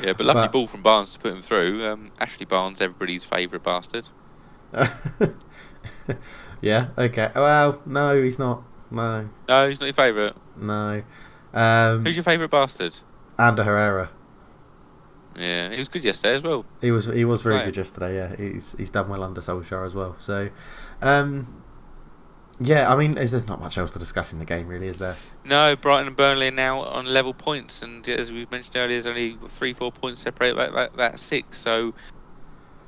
Yeah, but lovely ball from Barnes to put him through. Ashley Barnes, everybody's favourite bastard. Yeah, okay. Well, no, he's not. No, he's not your favourite. No. Who's your favourite bastard? Ander Herrera. Yeah, he was good yesterday as well. He was very Right. good yesterday. Yeah, he's done well under Solskjaer as well. So, yeah, I mean, there's not much else to discuss in the game, really, is there? No, Brighton and Burnley are now on level points, and as we mentioned earlier, there's only 3-4 points separate that 6. So,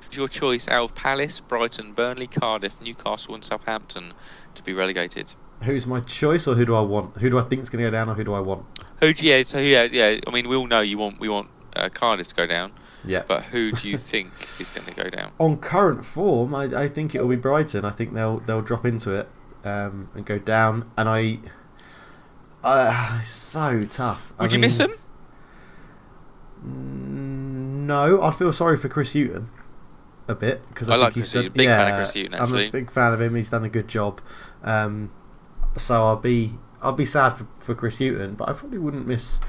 it's your choice out of Palace, Brighton, Burnley, Cardiff, Newcastle, and Southampton to be relegated. Who's my choice, or who do I want? Who do I think's going to go down, or who do I want? Yeah. I mean, we all know we want Cardiff to go down. Yeah. But who do you think is going to go down? On current form, I think it will be Brighton. I think they'll drop into it and go down. And it's so tough. Would you miss them? No, I'd feel sorry for Chris Hughton a bit because I like think Chris Hughton. Big fan of Chris Hughton, actually. I'm a big fan of him. He's done a good job. So I'll be sad for Chris Hughton, but I probably wouldn't miss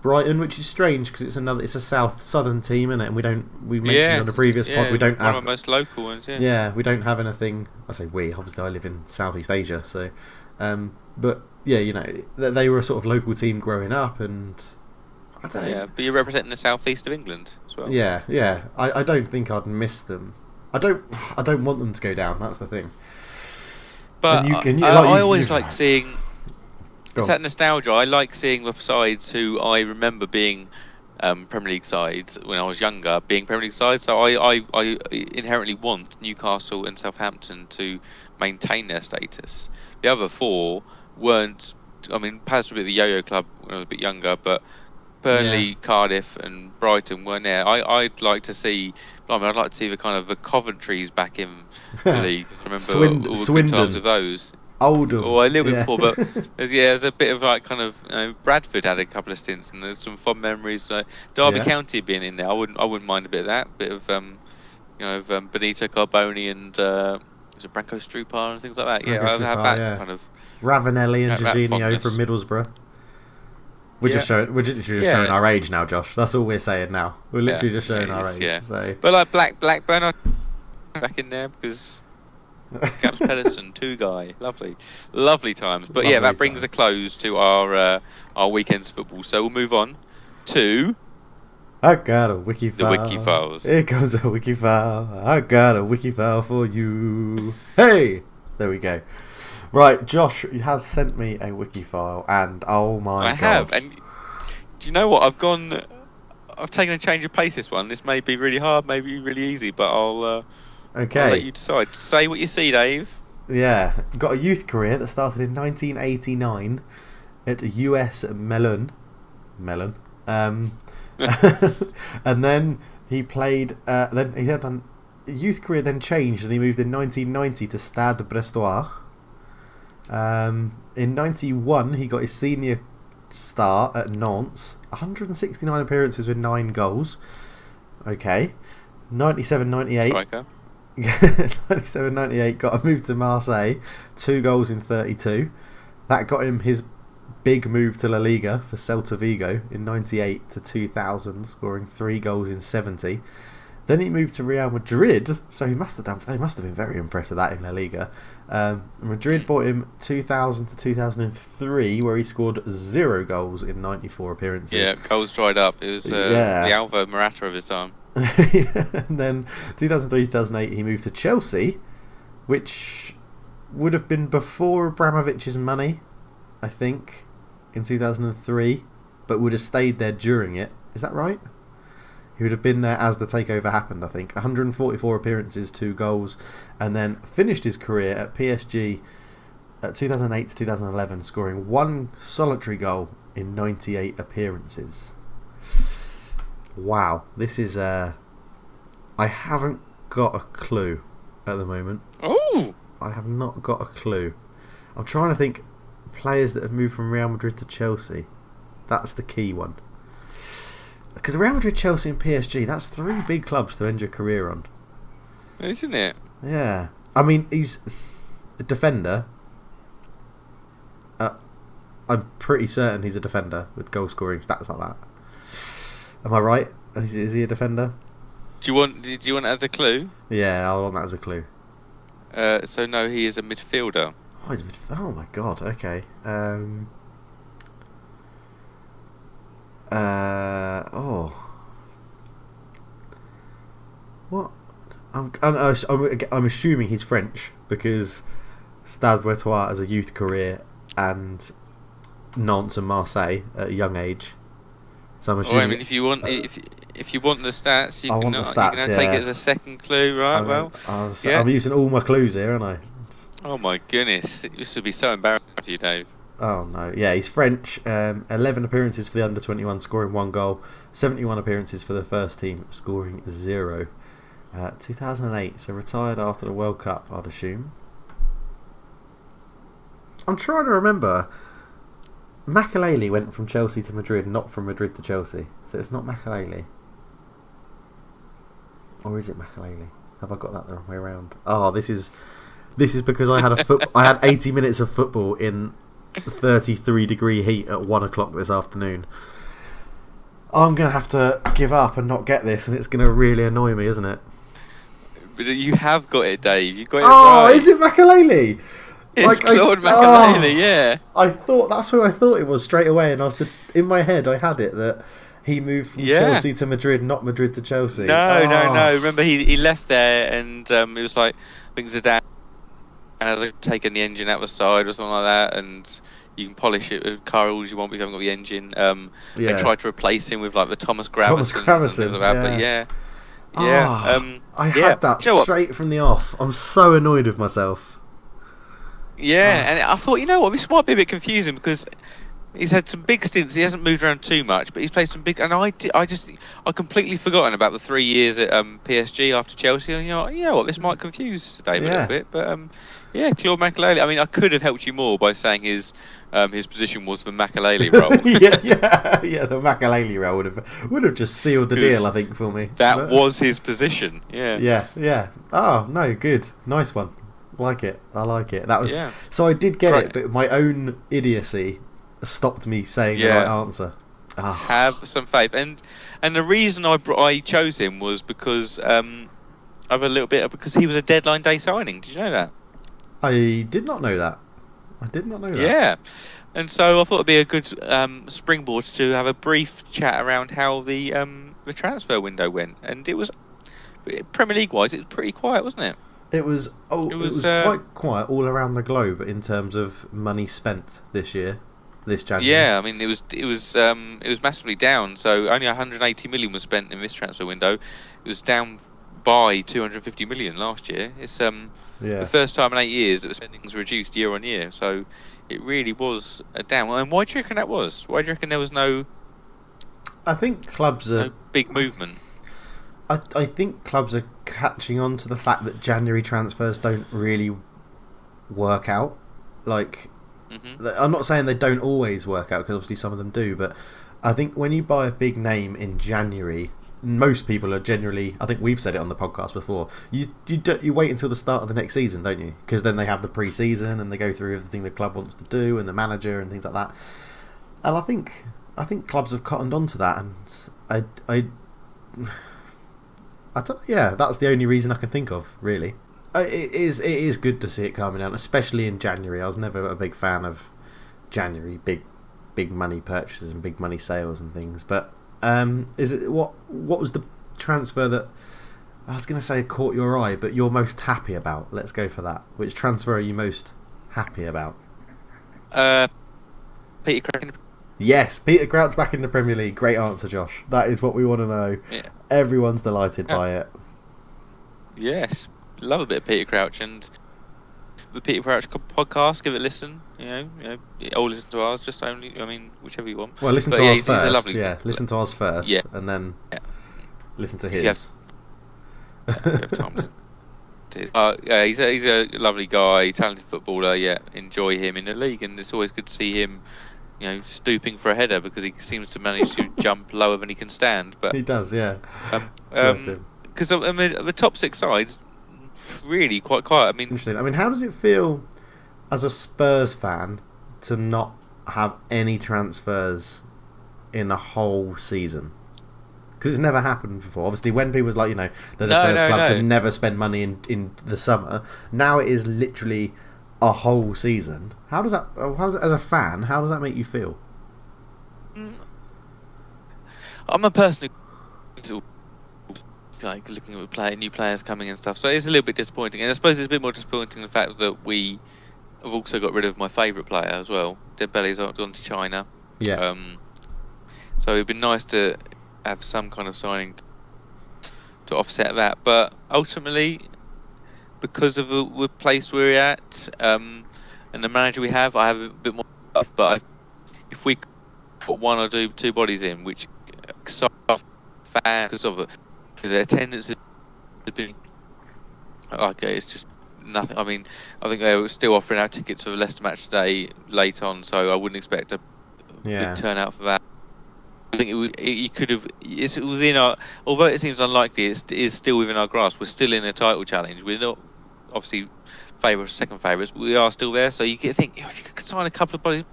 Brighton, which is strange because it's a southern team, isn't it? And we mentioned on the previous pod we don't have one of the most local ones. Yeah. Yeah, we don't have anything. I say we. Obviously, I live in Southeast Asia, so. But yeah, you know, they were a sort of local team growing up, and I don't know. Yeah, but you're representing the southeast of England as well. Yeah. I don't think I'd miss them. I don't want them to go down. That's the thing. But I always like seeing. It's that nostalgia. I like seeing the sides who I remember being Premier League sides when I was younger, being Premier League sides. So I inherently want Newcastle and Southampton to maintain their status. The other 4 weren't. I mean, Palace were a bit the yo-yo club when I was a bit younger, but Burnley, Cardiff, and Brighton weren't there. I'd like to see. I'd like to see the kind of the Coventries back in the league. I remember all the good times of those. Oldham. Or a little bit before, but there's a bit of like kind of Bradford had a couple of stints, and there's some fond memories. Derby County being in there, I wouldn't mind a bit of that. Bit of Benito Carboni and is it Branko Strupar and things like that. Branko I'd have Strupar, that kind of Ravanelli and that Jorginho from Middlesbrough. We're literally just showing our age now, Josh. That's all we're saying now. We're literally just showing our age. Yeah. So. But like Blackburn, I back in there because Gaps Pedersen, 2 guy, lovely times. But Lovely that brings a close to our weekend's football. So we'll move on to I got a wiki the file. wiki files. Here goes a wiki file. I got a wiki file for you. Hey, there we go. Right, Josh has sent me a wiki file, and oh my god! I have, and do you know what? I've taken a change of pace this one. This may be really hard, maybe really easy, but I'll let you decide. Say what you see, Dave. Yeah, got a youth career that started in 1989 at US Melon, and then he played. Then he had a youth career, then changed, and he moved in 1990 to Stade Brestois. In 91, he got his senior start at Nantes. 169 appearances with 9 goals. Okay. 97-98. Striker. 97-98 got a move to Marseille, 2 goals in 32. That got him his big move to La Liga for Celta Vigo in 98 to 2000, scoring 3 goals in 70. Then he moved to Real Madrid, so they must have been very impressed with that in La Liga. Madrid bought him 2000 to 2003, where he scored 0 goals in 94 appearances. Yeah, goals dried up. It was the Alvaro Morata of his time. And then 2003-2008 he moved to Chelsea, which would have been before Abramovich's money, I think, in 2003, but would have stayed there during it. Is that right? He would have been there as the takeover happened, I think. 144 appearances, 2 goals, and then finished his career at PSG at 2008 to 2011, scoring 1 solitary goal in 98 appearances. Wow, this is I haven't got a clue at the moment. Oh! I have not got a clue. I'm trying to think players that have moved from Real Madrid to Chelsea. That's the key one. Because Real Madrid, Chelsea and PSG, that's 3 big clubs to end your career on. Isn't it? Yeah. I mean, he's a defender. I'm pretty certain he's a defender with goal scoring stats like that. Am I right? Is he a defender? Do you want it as a clue? Yeah, I want that as a clue. So no, he is a midfielder. Oh my god, okay. What? I'm assuming he's French because Stade Brestois has a youth career and Nantes and Marseille at a young age. So I'm assuming. I mean, if you want the stats, you can take yeah. it as a second clue, right? I'm using all my clues here, aren't I? Oh my goodness, this would be so embarrassing for you, Dave. Oh no, yeah, he's French. 11 appearances for the under-21, scoring 1 goal. 71 appearances for the first team, scoring 0. 2008, so retired after the World Cup, I'd assume. I'm trying to remember. Makelele went from Chelsea to Madrid, not from Madrid to Chelsea. So it's not Makelele. Or is it Makelele? Have I got that the wrong way around? Oh, this is because I had 80 minutes of football in 33-degree heat at 1 o'clock this afternoon. I'm going to have to give up and not get this, and it's going to really annoy me, isn't it? But you have got it, Dave. You got it right. right. Is it Makelele? It's Claude Makelele, yeah. I thought that's who I thought it was straight away, and in my head I had it that he moved from Chelsea to Madrid, not Madrid to Chelsea. No. Remember, he left there, and it was like, I think Zidane has taken the engine out the side or something like that, and you can polish it with car all you want, but you haven't got the engine. They tried to replace him with like the Thomas Gravison. I had that straight from the off. I'm so annoyed with myself. Yeah, and I thought, you know what, this might be a bit confusing because he's had some big stints. He hasn't moved around too much, but he's played some big. And I completely forgotten about the 3 years at PSG after Chelsea. And you know what, this might confuse Dave a little bit, but Claude Makelele. I mean, I could have helped you more by saying his position was the Makelele role. The Makelele role would have just sealed the deal, I think, for me. That was his position. Yeah. Oh no, good, nice one. I like it. That was so I did get it, but my own idiocy stopped me saying the right answer. Have some faith, and the reason I chose him was because because he was a deadline day signing. Did you know that? I did not know that. Yeah, and so I thought it'd be a good springboard to have a brief chat around how the transfer window went, and it was Premier League wise, it was pretty quiet, wasn't it? It was quite quiet all around the globe in terms of money spent this January. Yeah, I mean it was massively down. So only 180 million was spent in this transfer window. It was down by 250 million last year. It's the first time in 8 years that the spending was reduced year on year. So it really was a down. And why do you reckon that was? Why do you reckon there was no? I think clubs are no big movement. I think clubs are catching on to the fact that January transfers don't really work out. Like, I'm not saying they don't always work out, because obviously some of them do, but I think when you buy a big name in January, most people are generally, I think we've said it on the podcast before, you wait until the start of the next season, don't you? Because then they have the pre-season and they go through everything the club wants to do and the manager and things like that. And I think clubs have cottoned on to that, and I don't. Yeah, that's the only reason I can think of, really. It is good to see it calming down, especially in January. I was never a big fan of January, big money purchases and big money sales and things. But what was the transfer that I was going to say caught your eye, but you're most happy about? Let's go for that. Which transfer are you most happy about? Peter Crouch. Yes, Peter Crouch back in the Premier League. Great answer, Josh. That is what we want to know. Yeah. Everyone's delighted by it. Yes, love a bit of Peter Crouch, and the Peter Crouch podcast. Give it a listen. You know, all listen to ours. Whichever you want. Well, listen to ours first. Listen to ours first, and then listen to his. If you have time. He's a lovely guy, talented footballer. Yeah, enjoy him in the league, and it's always good to see him. Stooping for a header, because he seems to manage to jump lower than he can stand. But he does, yeah. Because the top 6 sides really quite quiet. Interesting. How does it feel as a Spurs fan to not have any transfers in a whole season? Because it's never happened before. Obviously, when people was like, they're the first club to never spend money in the summer. Now it is literally a whole season. How does that, as a fan, how does that make you feel? I'm a person who like looking at new players coming and stuff. So it's a little bit disappointing, and I suppose it's a bit more disappointing the fact that we have also got rid of my favourite player as well. Dembele's gone to China. Yeah. So it'd be nice to have some kind of signing to offset that, but ultimately, because of the place we're at and the manager we have, I have a bit more stuff. But if we put one or two bodies in, which excite fans because their attendance has been okay, it's just nothing. I mean, I think they were still offering out tickets for the Leicester match today late on, so I wouldn't expect a big turnout for that. I think you could have. It's within our. Although it seems unlikely, it is still within our grasp. We're still in a title challenge. We're not obviously favourites, second favourites, but we are still there. So you can think if you could sign a couple of bodies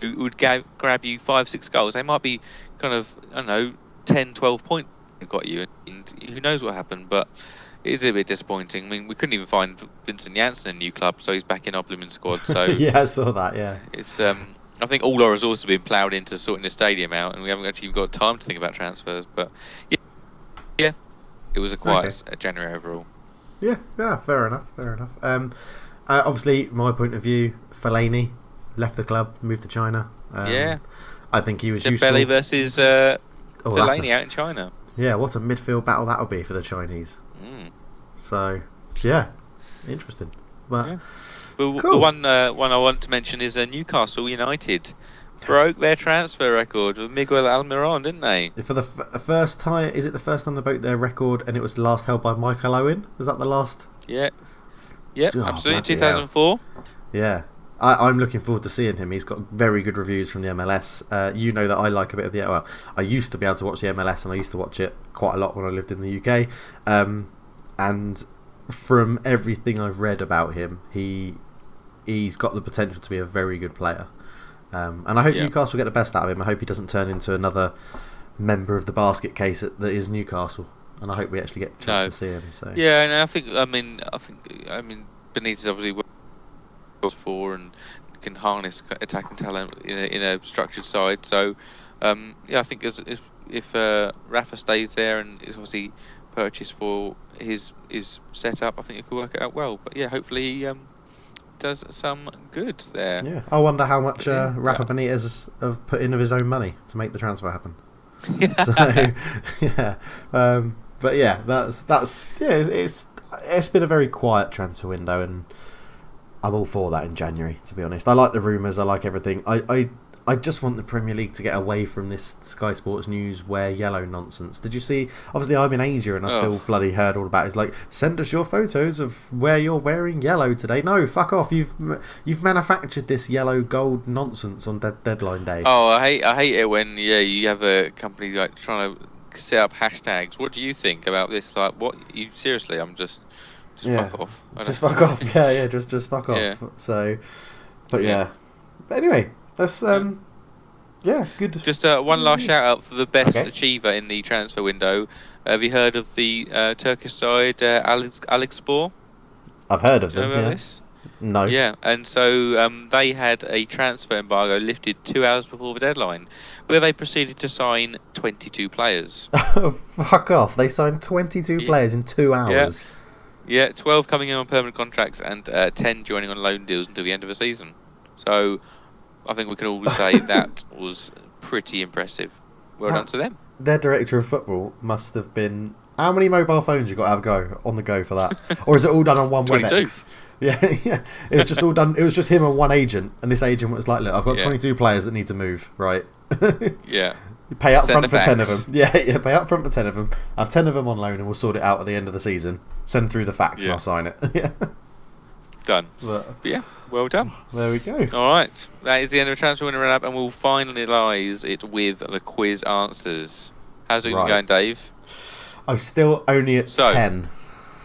who would grab you 5-6 goals, they might be kind of 10, 12 points they've got you, and who knows what happened. But it is a bit disappointing. I mean, we couldn't even find Vincent Janssen in a new club, so he's back in our blooming squad. So yeah, I saw that. Yeah, it's I think all our resources have been ploughed into sorting the stadium out, and we haven't actually got time to think about transfers. But yeah, it was a quiet January overall. Yeah, fair enough. Obviously, my point of view, Fellaini left the club, moved to China. I think he was useful. Dembele versus Fellaini out in China. Yeah, what a midfield battle that'll be for the Chinese. So, yeah, interesting. But yeah. But cool. The one I want to mention is Newcastle United broke their transfer record with Miguel Almiron, didn't they? For the first time, is it the first time they broke their record and it was last held by Michael Owen? Was that the last? Yeah, absolutely, 2004. Yeah. I'm looking forward to seeing him. He's got very good reviews from the MLS. You know that I like a bit of the... Well, I used to be able to watch the MLS and I used to watch it quite a lot when I lived in the UK. And from everything I've read about him, he's got the potential to be a very good player. And I hope Newcastle get the best out of him. I hope he doesn't turn into another member of the basket case that is Newcastle. And I hope we actually get a chance to see him. So. Yeah, and I think Benitez obviously works for and can harness attacking talent in a structured side. So I think if Rafa stays there and is obviously purchased for his setup, I think it could work out well. But yeah, hopefully he does some good there. Yeah, I wonder how much Rafa Benitez have put in of his own money to make the transfer happen. So yeah, but yeah, it's been a very quiet transfer window, and I'm all for that in January, to be honest. I like the rumours, I like everything. I just want the Premier League to get away from this Sky Sports News wear yellow nonsense. Did you see? Obviously, I'm in Asia and I still bloody heard all about it. It's like, send us your photos of where you're wearing yellow today. No, fuck off. You've manufactured this yellow gold nonsense on deadline day. Oh, I hate it when you have a company like trying to set up hashtags. What do you think about this? Like, what? You seriously? I'm just fuck off. Just fuck off. Yeah, just fuck off. Yeah. So, but yeah. But anyway. That's good. Just one last shout out for the best achiever in the transfer window. Have you heard of the Turkish side, Alikspor? I've heard of them. About this? No. Yeah, and so they had a transfer embargo lifted 2 hours before the deadline, where they proceeded to sign 22 players. Fuck off! They signed 22 players in 2 hours. Yeah, 12 coming in on permanent contracts and 10 joining on loan deals until the end of the season. So I think we can all say that was pretty impressive. Well done to them. Their director of football must have been... How many mobile phones you got to have on the go for that? Or is it all done on one 22. WebEx? Yeah. It was just all done. It was just him and one agent, and this agent was like, "Look, I've got 22 players that need to move. Right? Yeah. You pay up front for 10 of them. Yeah. Pay up front for 10 of them. Have 10 of them on loan, and we'll sort it out at the end of the season. Send through the facts, and I'll sign it. Yeah. Done. But yeah, well done. There we go. All right, that is the end of the transfer window wrap, and we'll finalise it with the quiz answers. How's it going, Dave? I'm still only at 10.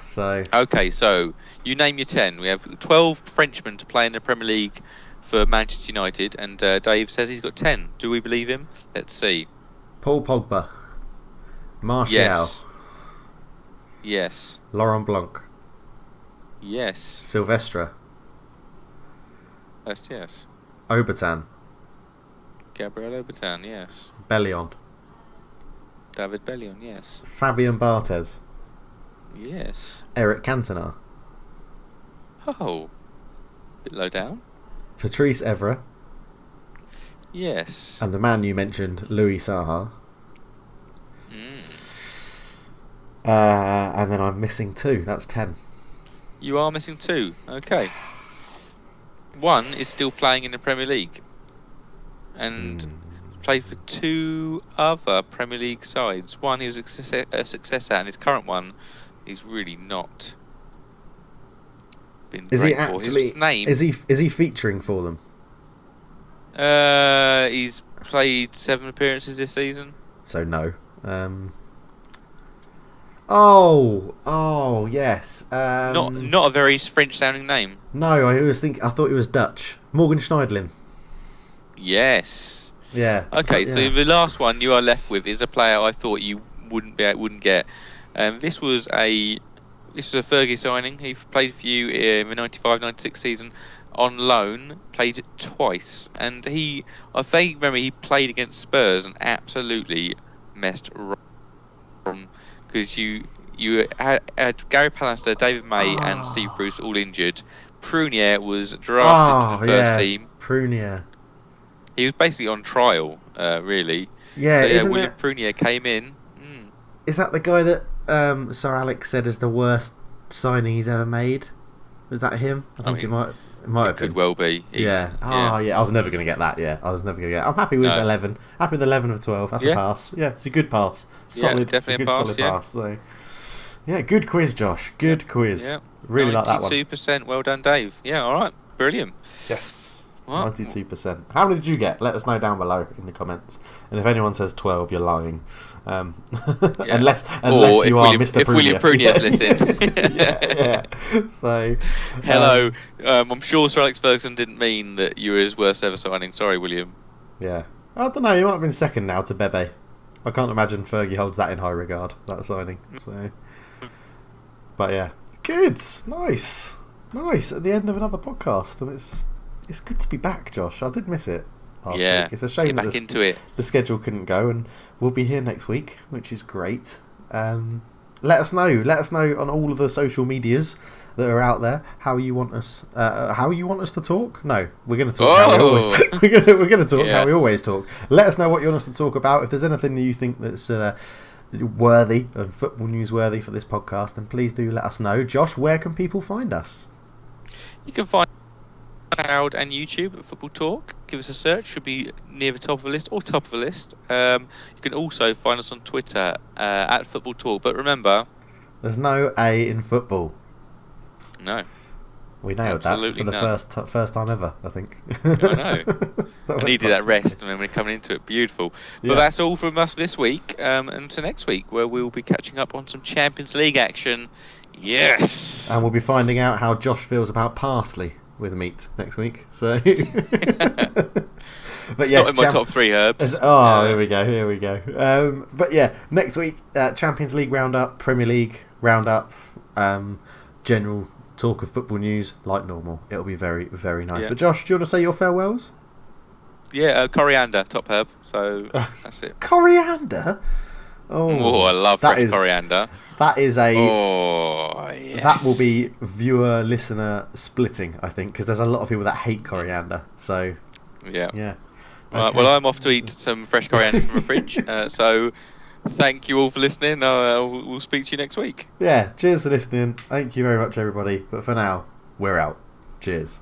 So okay, so you name your 10. We have 12 Frenchmen to play in the Premier League for Manchester United, and Dave says he's got 10. Do we believe him? Let's see. Paul Pogba, Martial. Yes. Laurent Blanc. Yes. Silvestre. Yes. Obertan. Gabriel Obertan, yes. Bellion. David Bellion, yes. Fabian Barthez. Yes. Eric Cantona. Oh. Bit low down. Patrice Evra. Yes. And the man you mentioned, Louis Saha. And then I'm missing 2. That's 10. You are missing 2. Okay. One is still playing in the Premier League. And played for 2 other Premier League sides. One is a success at, and his current one is really not been Is great he for. actually? His name, is he featuring for them? He's played 7 appearances this season. So no. Oh yes. Not a very French sounding name. No, I thought it was Dutch. Morgan Schneidlin. Yes. Yeah. Okay, so the last one you are left with is a player I thought you wouldn't get. This was a Fergie signing. He played for you in the 95-96 season on loan. Played twice, and I vaguely remember he played against Spurs and absolutely messed wrong because you had Gary Pallister, David May, and Steve Bruce all injured. Prunier was drafted to the first team. Prunier. He was basically on trial, really. Yeah, so, William Prunier came in. Is that the guy that Sir Alex said is the worst signing he's ever made? Was that him? I think it might have been. Could well be. Yeah. I was never going to get that. Yeah, I was never going to get. I'm happy with 11. Happy with 11 of 12. That's a pass. Yeah, it's a good pass. Solid, definitely good, a pass. Solid pass. So, yeah, good quiz, Josh. Good quiz. Yeah. Really like that one. 92%. Well done, Dave. Yeah. All right. Brilliant. Yes. 92%. How many did you get? Let us know down below in the comments. And if anyone says 12, you're lying. Unless you are Mr. Prunier. If William Prunier's listening. yeah. So, hello. I'm sure Sir Alex Ferguson didn't mean that you were his worst ever signing. Sorry, William. Yeah. I don't know. You might have been second now to Bebe. I can't imagine Fergie holds that in high regard, that signing. So, but yeah. Good. Nice. At the end of another podcast. And it's good to be back, Josh. I did miss it last week. It's a shame that the schedule couldn't go, and we'll be here next week, which is great. Let us know on all of the social medias that are out there how you want us to talk. No, we're going to talk we're going to talk how we always talk. Let us know what you want us to talk about. If there's anything that you think that's worthy and football news worthy for this podcast, then please do let us know. Josh, where can people find us? You can find Cloud and YouTube at Football Talk. Give us a search, should be near the top of the list or top of the list. You can also find us on Twitter at Football Talk, but remember, there's no A in football. No, we nailed that for the first time ever, I think. I know. I needed that rest when we're coming into it. Beautiful. But that's all from us this week, and until next week, where we'll be catching up on some Champions League action. Yes, and we'll be finding out how Josh feels about parsley with meat next week. So, but it's not in my top 3 herbs. Here we go. But yeah, next week, Champions League roundup, Premier League roundup, general talk of football news like normal. It'll be very, very nice. But Josh, do you want to say your farewells? Yeah, coriander, top herb. So that's it. Coriander? Oh, I love fresh coriander. That is a. Oh, yes. That will be viewer listener splitting, I think, because there's a lot of people that hate coriander. So. Yeah. Right, well, I'm off to eat some fresh coriander from the fridge. So, thank you all for listening. We'll speak to you next week. Yeah. Cheers for listening. Thank you very much, everybody. But for now, we're out. Cheers.